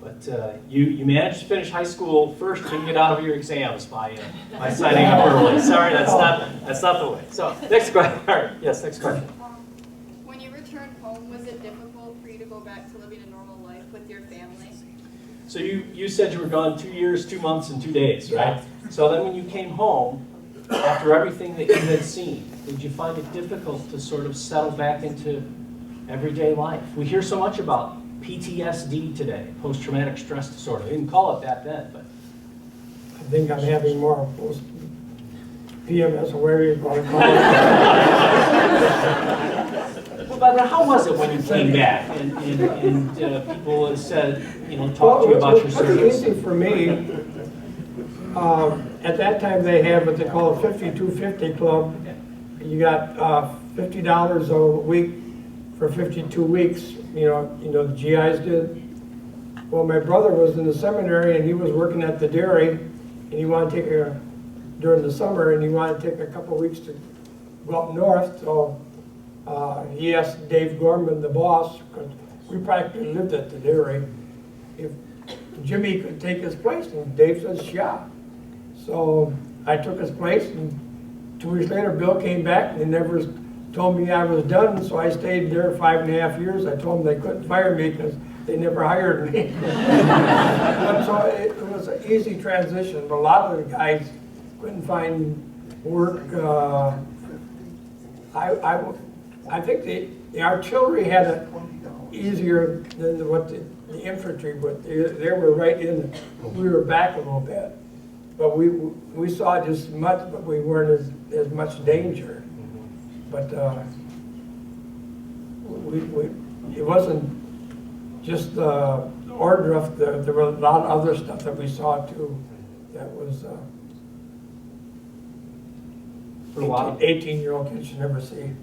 But you managed to finish high school first. You didn't get out of your exams by signing up early. Sorry, that's not the way. So next question. All right, yes, next question. When you returned home, was it difficult for you to go back to living a normal life with your family? So you said you were gone 2 years, 2 months, and 2 days, right? So then when you came home, after everything that you had seen, did you find it difficult to sort of settle back into everyday life? We hear so much about PTSD today, post-traumatic stress disorder. They didn't call it that then, but I think I'm having more post PMS, or whatever you want to call it. But how was it when you came back and people said, talked to you about your It was service? easy for me. At that time, they had what they call a 5250 club. You got $50 a week for 52 weeks. The GIs did. Well, my brother was in the seminary and he was working at the dairy, and he wanted to take during the summer, and he wanted to take a couple weeks to go up north. So he asked Dave Gorman, the boss, because we practically lived at the dairy, if Jimmy could take his place, and Dave says, yeah. So I took his place, and 2 weeks later, Bill came back, and they never told me I was done, so I stayed there 5.5 years. I told them they couldn't fire me because they never hired me. So it was an easy transition, but a lot of the guys couldn't find work. I think the artillery had it easier than what the infantry, but they were right in it. We were back a little bit. But we saw just as much, but we weren't as much danger. But it wasn't just the Ordruff. There were a lot of other stuff that we saw too. That was 18-year-old kids should never see.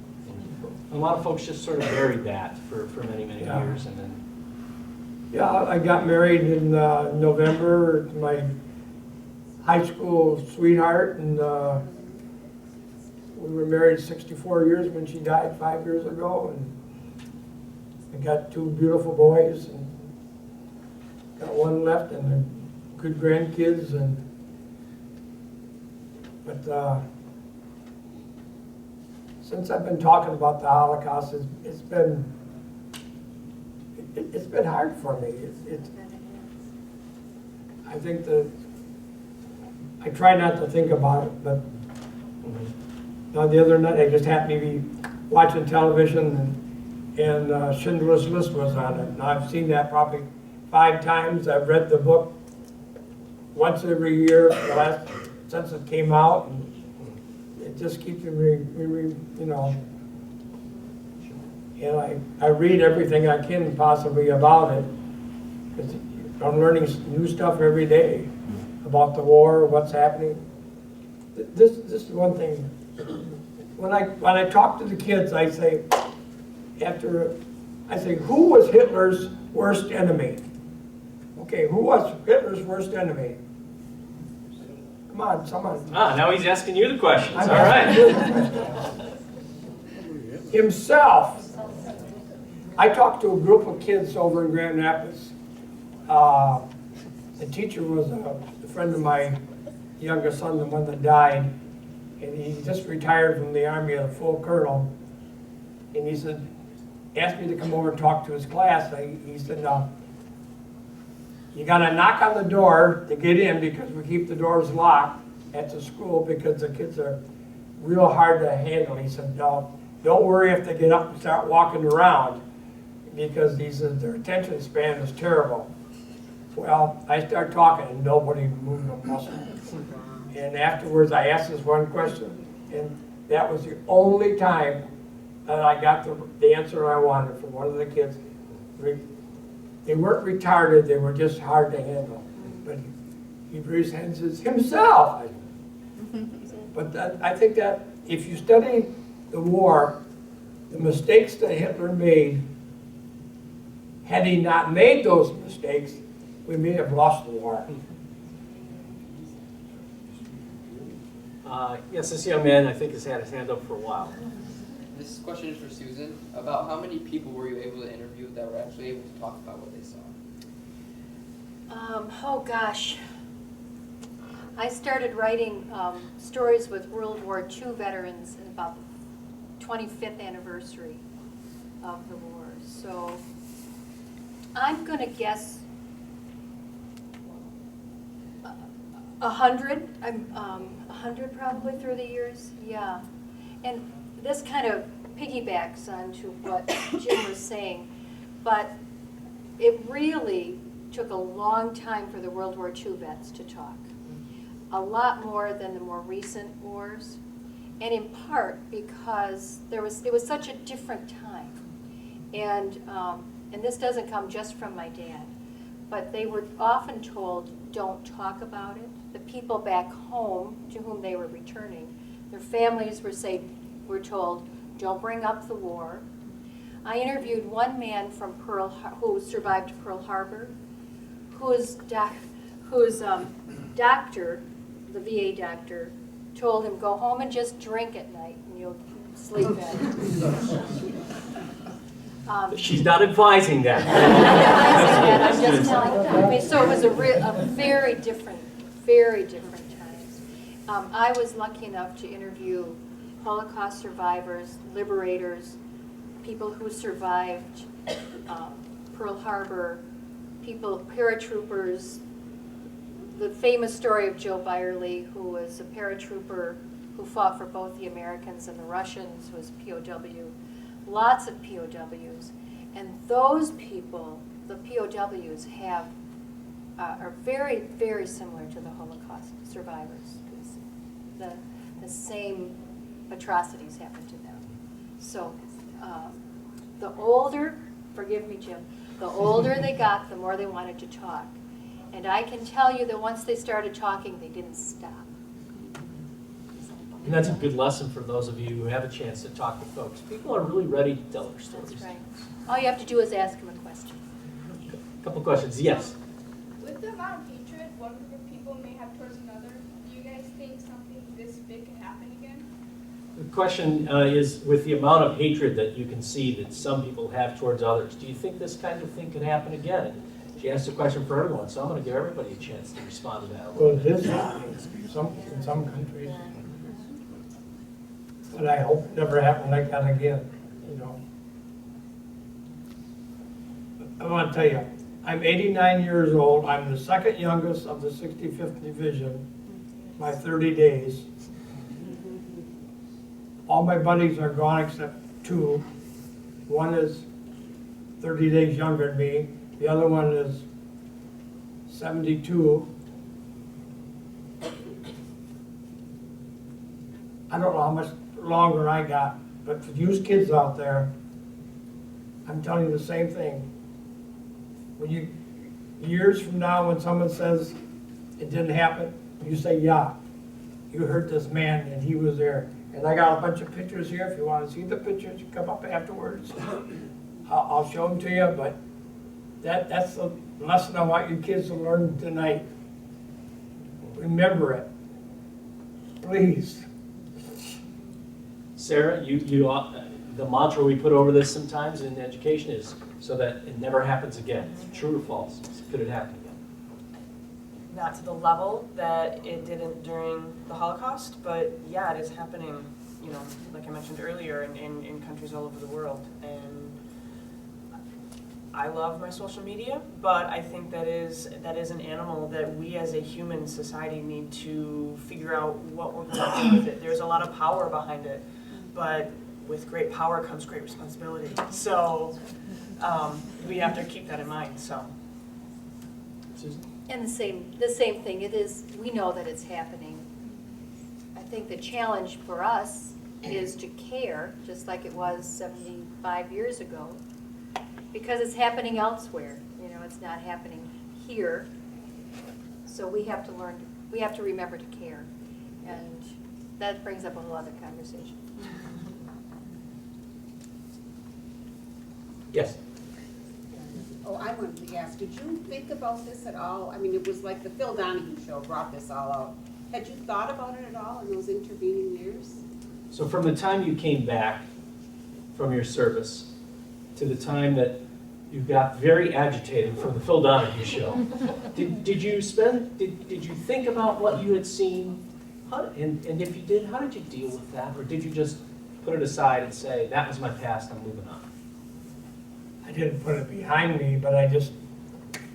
A lot of folks just sort of buried that for many, many years, and then. Yeah, I got married in November to my high school sweetheart, and we were married 64 years when she died 5 years ago, and I got 2 beautiful boys, and got 1 left, and they're good grandkids, but since I've been talking about the Holocaust, it's been hard for me. I think I try not to think about it, but the other night I just happened to be watching television, and Schindler's List was on it. And I've seen that probably 5 times. I've read the book once every year since it came out, and it just keeps me, and I read everything I can possibly about it, because I'm learning new stuff every day about the war, what's happening. This is one thing. When I talk to the kids, I say, who was Hitler's worst enemy? Okay, who was Hitler's worst enemy? Come on, someone. Now he's asking you the questions. All right. Himself. I talked to a group of kids over in Grand Rapids. The teacher was a friend of my youngest son, the one that died, and he just retired from the Army, a full colonel. And he said, asked me to come over and talk to his class. He said, you gotta knock on the door to get in, because we keep the doors locked at the school because the kids are real hard to handle. He said, no, don't worry if they get up and start walking around, because he said their attention span is terrible. Well, I start talking and nobody moved a muscle. And afterwards I asked this one question, and that was the only time that I got the answer I wanted from one of the kids. They weren't retarded, they were just hard to handle. But he raised his hand and says, himself. But I think that if you study the war, the mistakes that Hitler made, had he not made those mistakes, we may have lost the war. Yes, this young man, I think, has had his hand up for a while. This question is for Susan. About how many people were you able to interview that were actually able to talk about what they saw? Oh gosh. I started writing stories with World War II veterans in about the 25th anniversary of the war. So I'm going to guess 100. 100 probably through the years. Yeah. And this kind of piggybacks onto what Jim was saying, but it really took a long time for the World War II vets to talk. A lot more than the more recent wars, and in part because it was such a different time. And this doesn't come just from my dad, but they were often told, don't talk about it. The people back home to whom they were returning, their families were told, don't bring up the war. I interviewed one man from who survived Pearl Harbor, whose doctor, the VA doctor, told him, go home and just drink at night and you'll sleep better. She's not advising that. I'm just telling. I mean, so it was a very different times. I was lucky enough to interview Holocaust survivors, liberators, people who survived Pearl Harbor, paratroopers. The famous story of Joe Byerly, who was a paratrooper who fought for both the Americans and the Russians, who was POW. Lots of POWs. And those people, the POWs, are very, very similar to the Holocaust survivors. Because the same atrocities happened to them. So the older, forgive me, Jim, the older they got, the more they wanted to talk. And I can tell you that once they started talking, they didn't stop. And that's a good lesson for those of you who have a chance to talk with folks. People are really ready to tell their stories. That's right. All you have to do is ask them a question. A couple questions. Yes? With the amount of hatred one group of people may have towards another, do you guys think something this big could happen again? The question is, with the amount of hatred that you can see that some people have towards others, do you think this kind of thing could happen again? And she asked a question for everyone, so I'm going to give everybody a chance to respond to that. Well, this happens in some countries, but I hope it never happen like that again, you know. I want to tell you, I'm 89 years old. I'm the second youngest of the 65th Division, my 30 days. All my buddies are gone except two. One is 30 days younger than me. The other one is 72. I don't know how much longer I got, but for you kids out there, I'm telling you the same thing. When years from now, when someone says it didn't happen, you say, yeah, you heard this man and he was there. And I got a bunch of pictures here. If you want to see the pictures, you come up afterwards. I'll show them to you, but that's the lesson I want you kids to learn tonight. Remember it, please. Sarah, the mantra we put over this sometimes in education is so that it never happens again. True or false? Could it happen again? Not to the level that it didn't during the Holocaust, but yeah, it is happening, you know, like I mentioned earlier, in countries all over the world. And I love my social media, but I think that is an animal that we as a human society need to figure out what we're going to do with it. There's a lot of power behind it, but with great power comes great responsibility. So we have to keep that in mind. So. Susan? And the same thing, it is, we know that it's happening. I think the challenge for us is to care, just like it was 75 years ago, because it's happening elsewhere. You know, it's not happening here. So we have to learn, we have to remember to care. And that brings up a whole other conversation. Yes? Oh, I wanted to ask, did you think about this at all? I mean, it was like the Phil Donahue show brought this all out. Had you thought about it at all in those intervening years? So from the time you came back from your service to the time that You got very agitated from the Phil Donahue show. Did you think about what you had seen? And if you did, how did you deal with that? Or did you just put it aside and say, that was my past, I'm moving on? I didn't put it behind me, but I just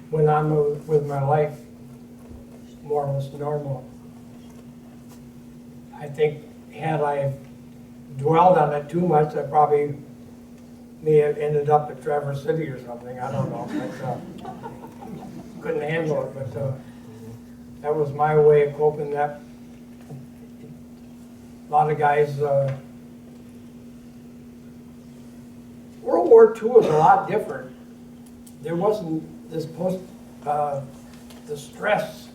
went on with my life more or less normal. I think had I dwelled on it too much, I probably may have ended up at Traverse City or something, I don't know. But, couldn't handle it, but that was my way of coping. That a lot of guys, World War II was a lot different. There wasn't this the stress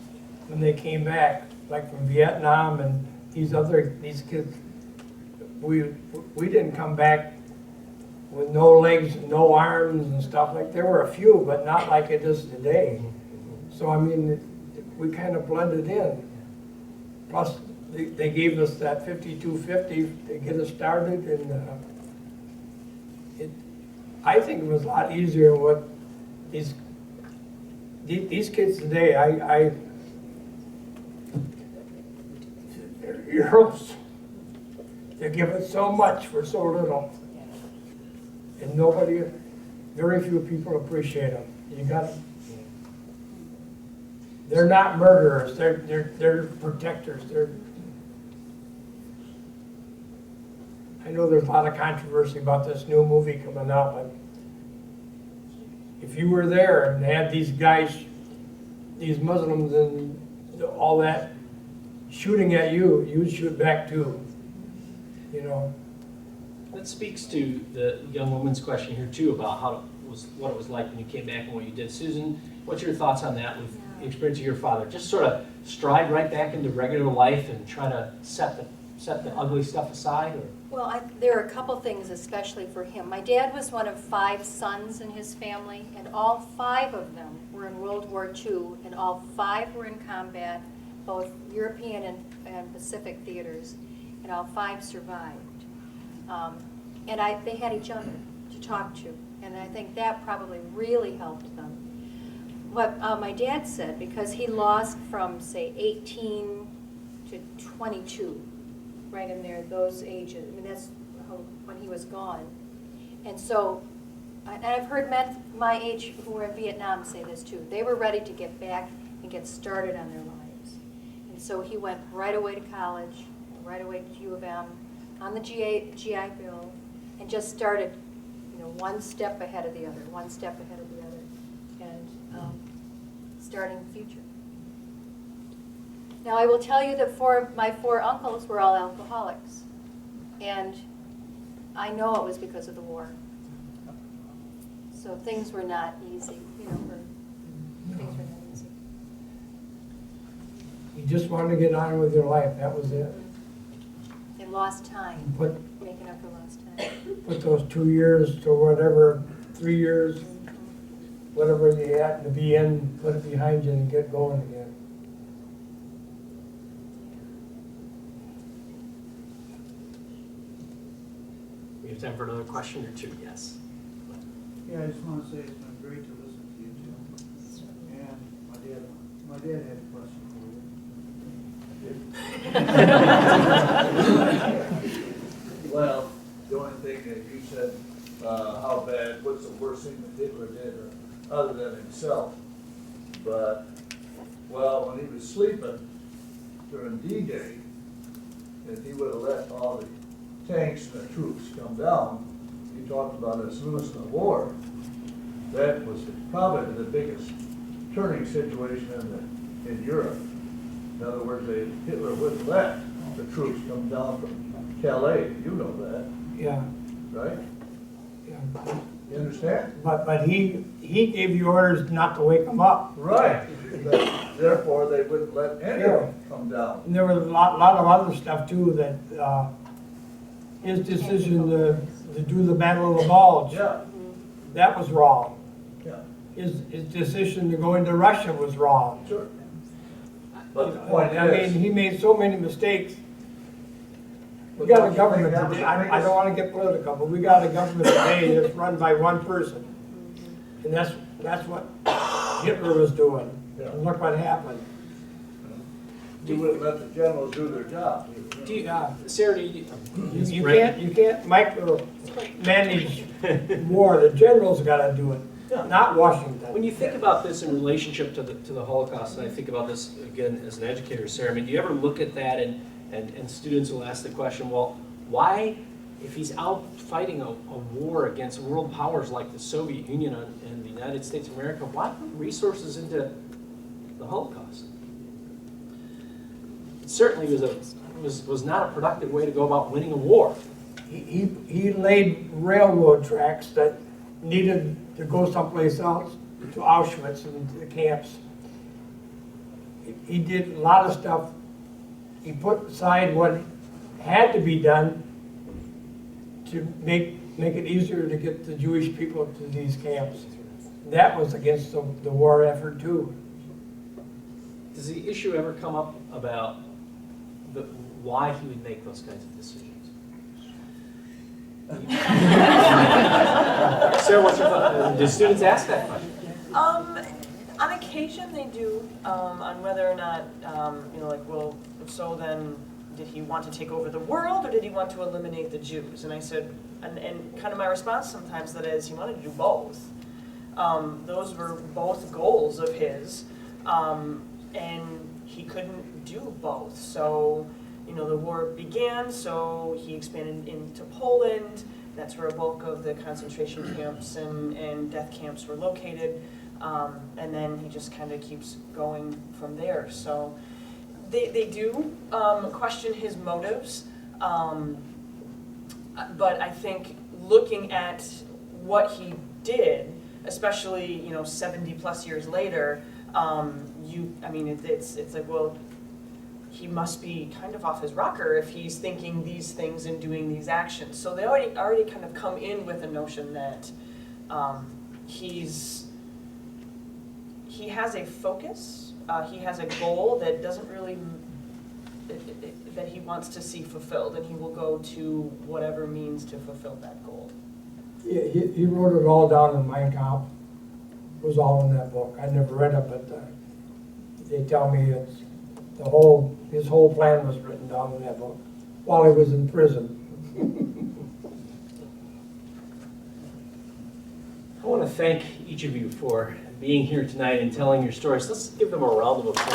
when they came back, like from Vietnam and these kids. We didn't come back with no legs, no arms and stuff. Like there were a few, but not like it is today. So I mean, we kind of blended in. Plus, they gave us that 5250 to get us started, and I think it was a lot easier than what these kids today. They're heroes. They're given so much for so little, and very few people appreciate them. You got. They're not murderers. They're protectors. I know there's a lot of controversy about this new movie coming out, but if you were there and had these guys, these Muslims and all that shooting at you, you'd shoot back too. You know. That speaks to the young woman's question here too about what it was like when you came back and what you did. Susan, what's your thoughts on that with the experience of your father? Just sort of stride right back into regular life and try to set the ugly stuff aside, or? Well, there are a couple things, especially for him. My dad was one of 5 sons in his family, and all 5 of them were in World War II, and all 5 were in combat, both European and Pacific theaters, and all 5 survived. And they had each other to talk to, and I think that probably really helped them. What my dad said, because he lost from, say, 18 to 22, right in there, those ages. I mean, that's when he was gone. And so, and I've heard men my age who were in Vietnam say this too. They were ready to get back and get started on their lives. And so he went right away to college, right away to U of M, on the GI Bill, and just started, one step ahead of the other, one step ahead of the other, and starting the future. Now, I will tell you that my 4 uncles were all alcoholics, and I know it was because of the war. So things were not easy, things were not easy. You just wanted to get on with your life, that was it. They lost time, making up for lost time. Put those 2 years to whatever, 3 years, whatever you had to be in, put it behind you and get going again. We have time for another question or two, yes. Yeah, I just want to say it's been great to listen to you two. And my dad had a question for you. Well, the only thing that you said, how bad, what's the worst thing that Hitler did, or other than himself. But, well, when he was sleeping during D-Day, if he would have let all the tanks and the troops come down, you talked about us losing the war. That was probably the biggest turning situation in Europe. In other words, Hitler wouldn't let the troops come down from Calais. You know that. Yeah. Right? Yeah. You understand? But he gave the orders not to wake them up. Right. Therefore, they wouldn't let any of them come down. And there was a lot of other stuff too that his decision to do the Battle of the Bulge, that was wrong. Yeah. His decision to go into Russia was wrong. Sure. But the point I is, mean, he made so many mistakes. We got a government today, I don't want to get political, but we got a government today that's run by one person. And that's what Hitler was doing. Yeah. And look what happened. You wouldn't let the generals do their job. Do you, Yeah. Sarah, do you, You can't micromanage war. The generals gotta do it, not Washington. when you think about this in relationship to the Holocaust, and I think about this again as an educator, Sarah, I mean, do you ever look at that and students will ask the question, well, why, if he's out fighting a war against world powers like the Soviet Union and the United States of America, why put resources into the Holocaust? It certainly was not a productive way to go about winning a war. He laid railroad tracks that needed to go someplace else, to Auschwitz and the camps. He did a lot of stuff. He put aside what had to be done to make it easier to get the Jewish people to these camps. That was against the war effort too. Does the issue ever come up about why he would make those kinds of decisions? Sarah, what's your thought? Do students ask that question? On occasion they do, on whether or not, like, well, so then did he want to take over the world or did he want to eliminate the Jews? And I said, and kind of my response sometimes to that is he wanted to do both. Those were both goals of his, and he couldn't do both. So, the war began, so he expanded into Poland. That's where a bulk of the concentration camps and death camps were located. And then he just kind of keeps going from there. So they do question his motives. But I think looking at what he did, especially 70 plus years later, it's like, well, he must be kind of off his rocker if he's thinking these things and doing these actions. So they already kind of come in with a notion that he has a focus, he has a goal that doesn't really that he wants to see fulfilled, and he will go to whatever means to fulfill that goal. Yeah, he wrote it all down in Mein Kampf. It was all in that book. I never read it, but they tell me it's his whole plan was written down in that book while he was in prison. I want to thank each of you for being here tonight and telling your stories. Let's give them a round of applause.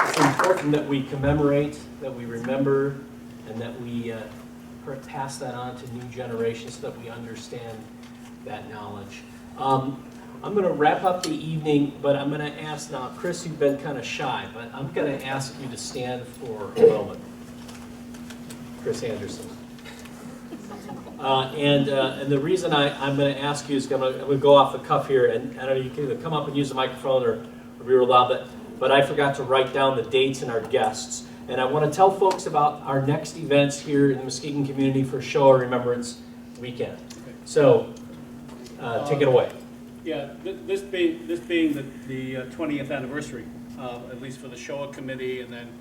It's important that we commemorate, that we remember, and that we pass that on to new generations so that we understand that knowledge. I'm going to wrap up the evening, but I'm going to ask now, Chris, you've been kind of shy, but I'm going to ask you to stand for a moment. Chris Anderson. And the reason I'm going to ask you is I'm going to go off the cuff here, and I don't know, you can either come up and use the microphone or be real loud, but I forgot to write down the dates and our guests. And I want to tell folks about our next events here in the Muskegon community for Shoah Remembrance Weekend. So, take it away. Yeah, this being the 20th anniversary, at least for the Shoah Committee, and then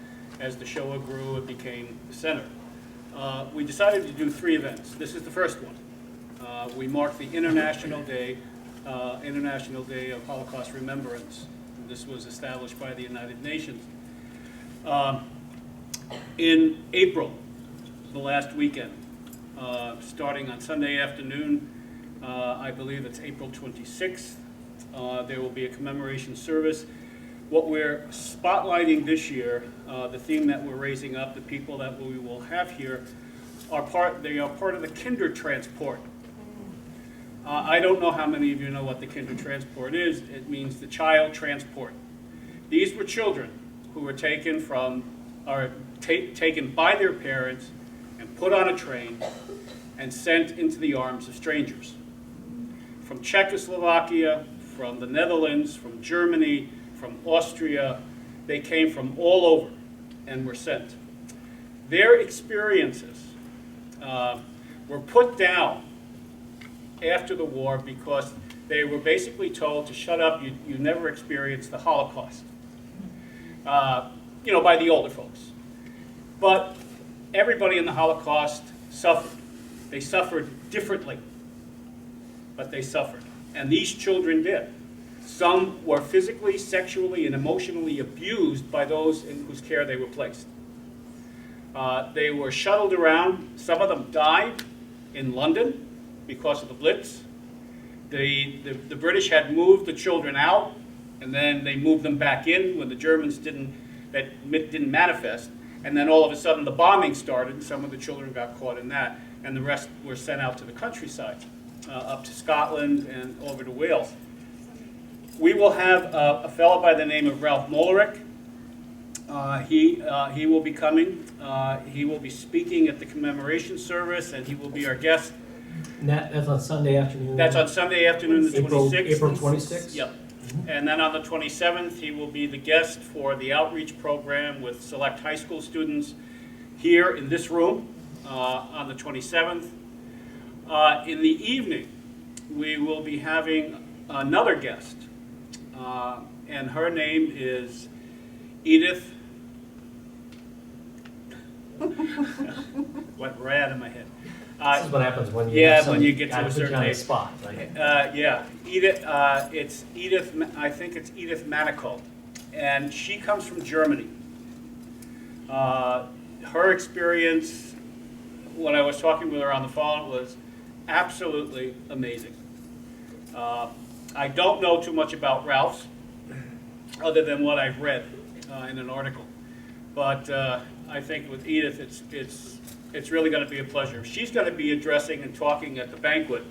as the Shoah grew, it became the center. We decided to do 3 events. This is the first one. We marked the International Day of Holocaust Remembrance. This was established by the United Nations. In April, the last weekend, starting on Sunday afternoon, I believe it's April 26th, there will be a commemoration service. What we're spotlighting this year, the theme that we're raising up, the people that we will have here, they are part of the Kindertransport. I don't know how many of you know what the Kindertransport is. It means the child transport. These were children who were taken by their parents and put on a train and sent into the arms of strangers. From Czechoslovakia, from the Netherlands, from Germany, from Austria, they came from all over and were sent. Their experiences were put down after the war because they were basically told to shut up, you never experienced the Holocaust. by the older folks. But everybody in the Holocaust suffered. They suffered differently, but they suffered. And these children did. Some were physically, sexually, and emotionally abused by those in whose care they were placed. They were shuttled around. Some of them died in London because of the Blitz. The British had moved the children out, and then they moved them back in when the Germans didn't manifest. And then all of a sudden the bombing started, and some of the children got caught in that, and the rest were sent out to the countryside, up to Scotland and over to Wales. We will have a fellow by the name of Ralph Molerick. He will be coming. He will be speaking at the commemoration service, and he will be our guest. And that's on Sunday afternoon? That's on Sunday afternoon, the 26th. April 26th? Yep. And then on the 27th, he will be the guest for the outreach program with select high school students here in this room on the 27th. In the evening, we will be having another guest, and her name is Edith. Went right out of my head. This is what happens when you when you get to a certain age. Spot, right? Yeah, Edith. It's Edith. I think it's Edith Manicold, and she comes from Germany. Her experience, when I was talking with her on the phone, was absolutely amazing. I don't know too much about Ralph's, other than what I've read in an article, but I think with Edith, it's really going to be a pleasure. She's going to be addressing and talking at the banquet,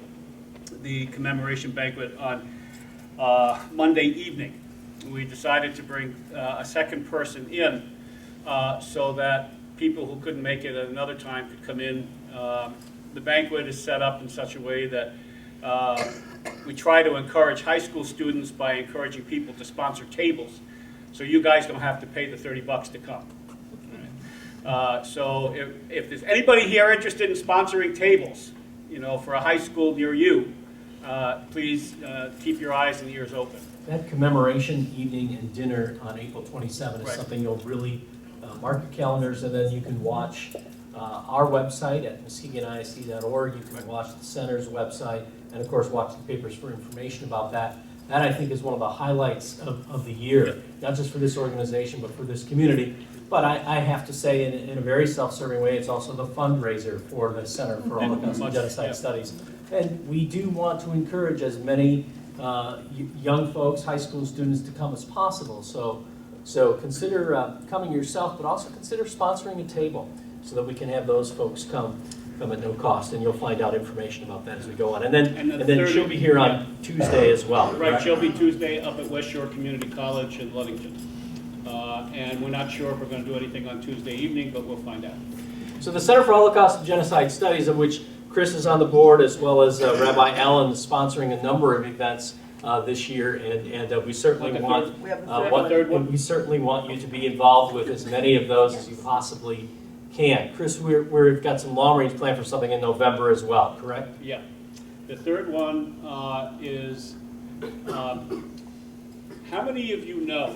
the commemoration banquet on Monday evening. We decided to bring a second person in so that people who couldn't make it at another time could come in. The banquet is set up in such a way that we try to encourage high school students by encouraging people to sponsor tables, so you guys don't have to pay the $30 to come. So if there's anybody here interested in sponsoring tables, for a high school near you, please keep your eyes and ears open. That commemoration evening and dinner on April 27th is something you'll really mark your calendars, and then you can watch our website at muskegonisd.org. You can watch the center's website, and of course watch the papers for information about that. That, I think, is one of the highlights of the year, not just for this organization, but for this community. But I have to say, in a very self-serving way, it's also the fundraiser for the Center for Holocaust and Genocide Studies. And we do want to encourage as many young folks, high school students, to come as possible. So consider coming yourself, but also consider sponsoring a table so that we can have those folks come at no cost. And you'll find out information about that as we go on. And then she'll be here on Tuesday as well. Right, she'll be Tuesday up at West Shore Community College in Ludington. And we're not sure if we're going to do anything on Tuesday evening, but we'll find out. So the Center for Holocaust and Genocide Studies, of which Chris is on the board, as well as Rabbi Allen, sponsoring a number of events this year, and we certainly want we certainly want you to be involved with as many of those as you possibly can. Chris, we've got some long-range plan for something in November as well, correct? Yeah. The third one is, how many of you know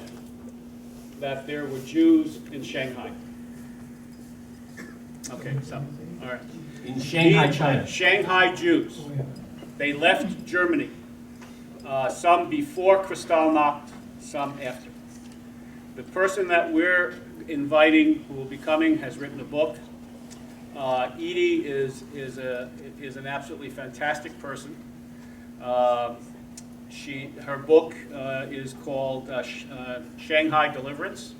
that there were Jews in Shanghai? Okay, some. All right. In Shanghai, China. Shanghai Jews. They left Germany. Some before Kristallnacht, some after. The person that we're inviting, who will be coming, has written a book. Edie is an absolutely fantastic person. Her book is called Shanghai Deliverance.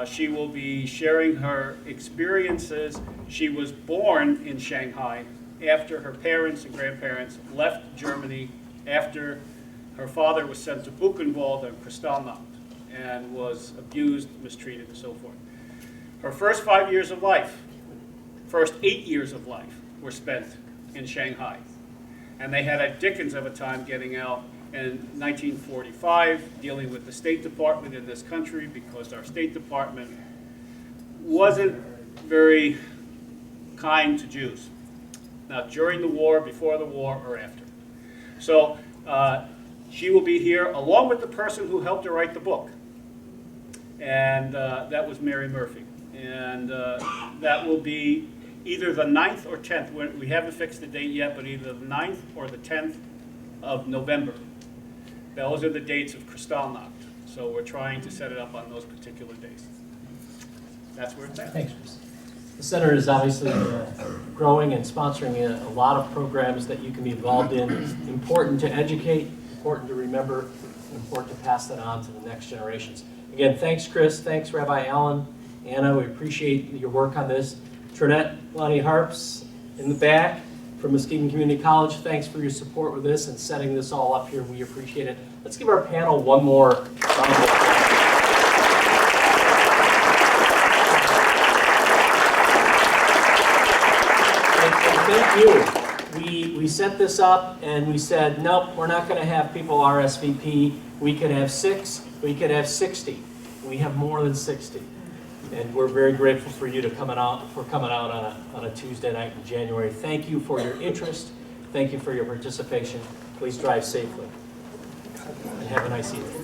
She will be sharing her experiences. She was born in Shanghai after her parents and grandparents left Germany after her father was sent to Buchenwald and Kristallnacht and was abused, mistreated, and so forth. Her first 5 years of life, first 8 years of life, were spent in Shanghai. And they had a dickens of a time getting out in 1945, dealing with the State Department in this country, because our State Department wasn't very kind to Jews. Not during the war, before the war, or after. So she will be here along with the person who helped her write the book. and that was Mary Murphy. And that will be either the 9th or 10th. We haven't fixed the date yet, but either the 9th or the 10th of November. Those are the dates of Kristallnacht. So we're trying to set it up on those particular days. That's where it's at. Thanks, Chris. The center is obviously growing and sponsoring a lot of programs that you can be involved in. It's important to educate, important to remember, important to pass that on to the next generations. Again, thanks, Chris. Thanks, Rabbi Allen. Anna, we appreciate your work on this. Trinette, Lonnie Harps in the back from Muskegon Community College, thanks for your support with this and setting this all up here. We appreciate it. Let's give our panel one more round of applause. Thank you. We set this up and we said, nope, we're not going to have people RSVP. We could have 6, we could have 60. We have more than 60. And we're very grateful for you coming out on a Tuesday night in January. Thank you for your interest. Thank you for your participation. Please drive safely. And have a nice evening.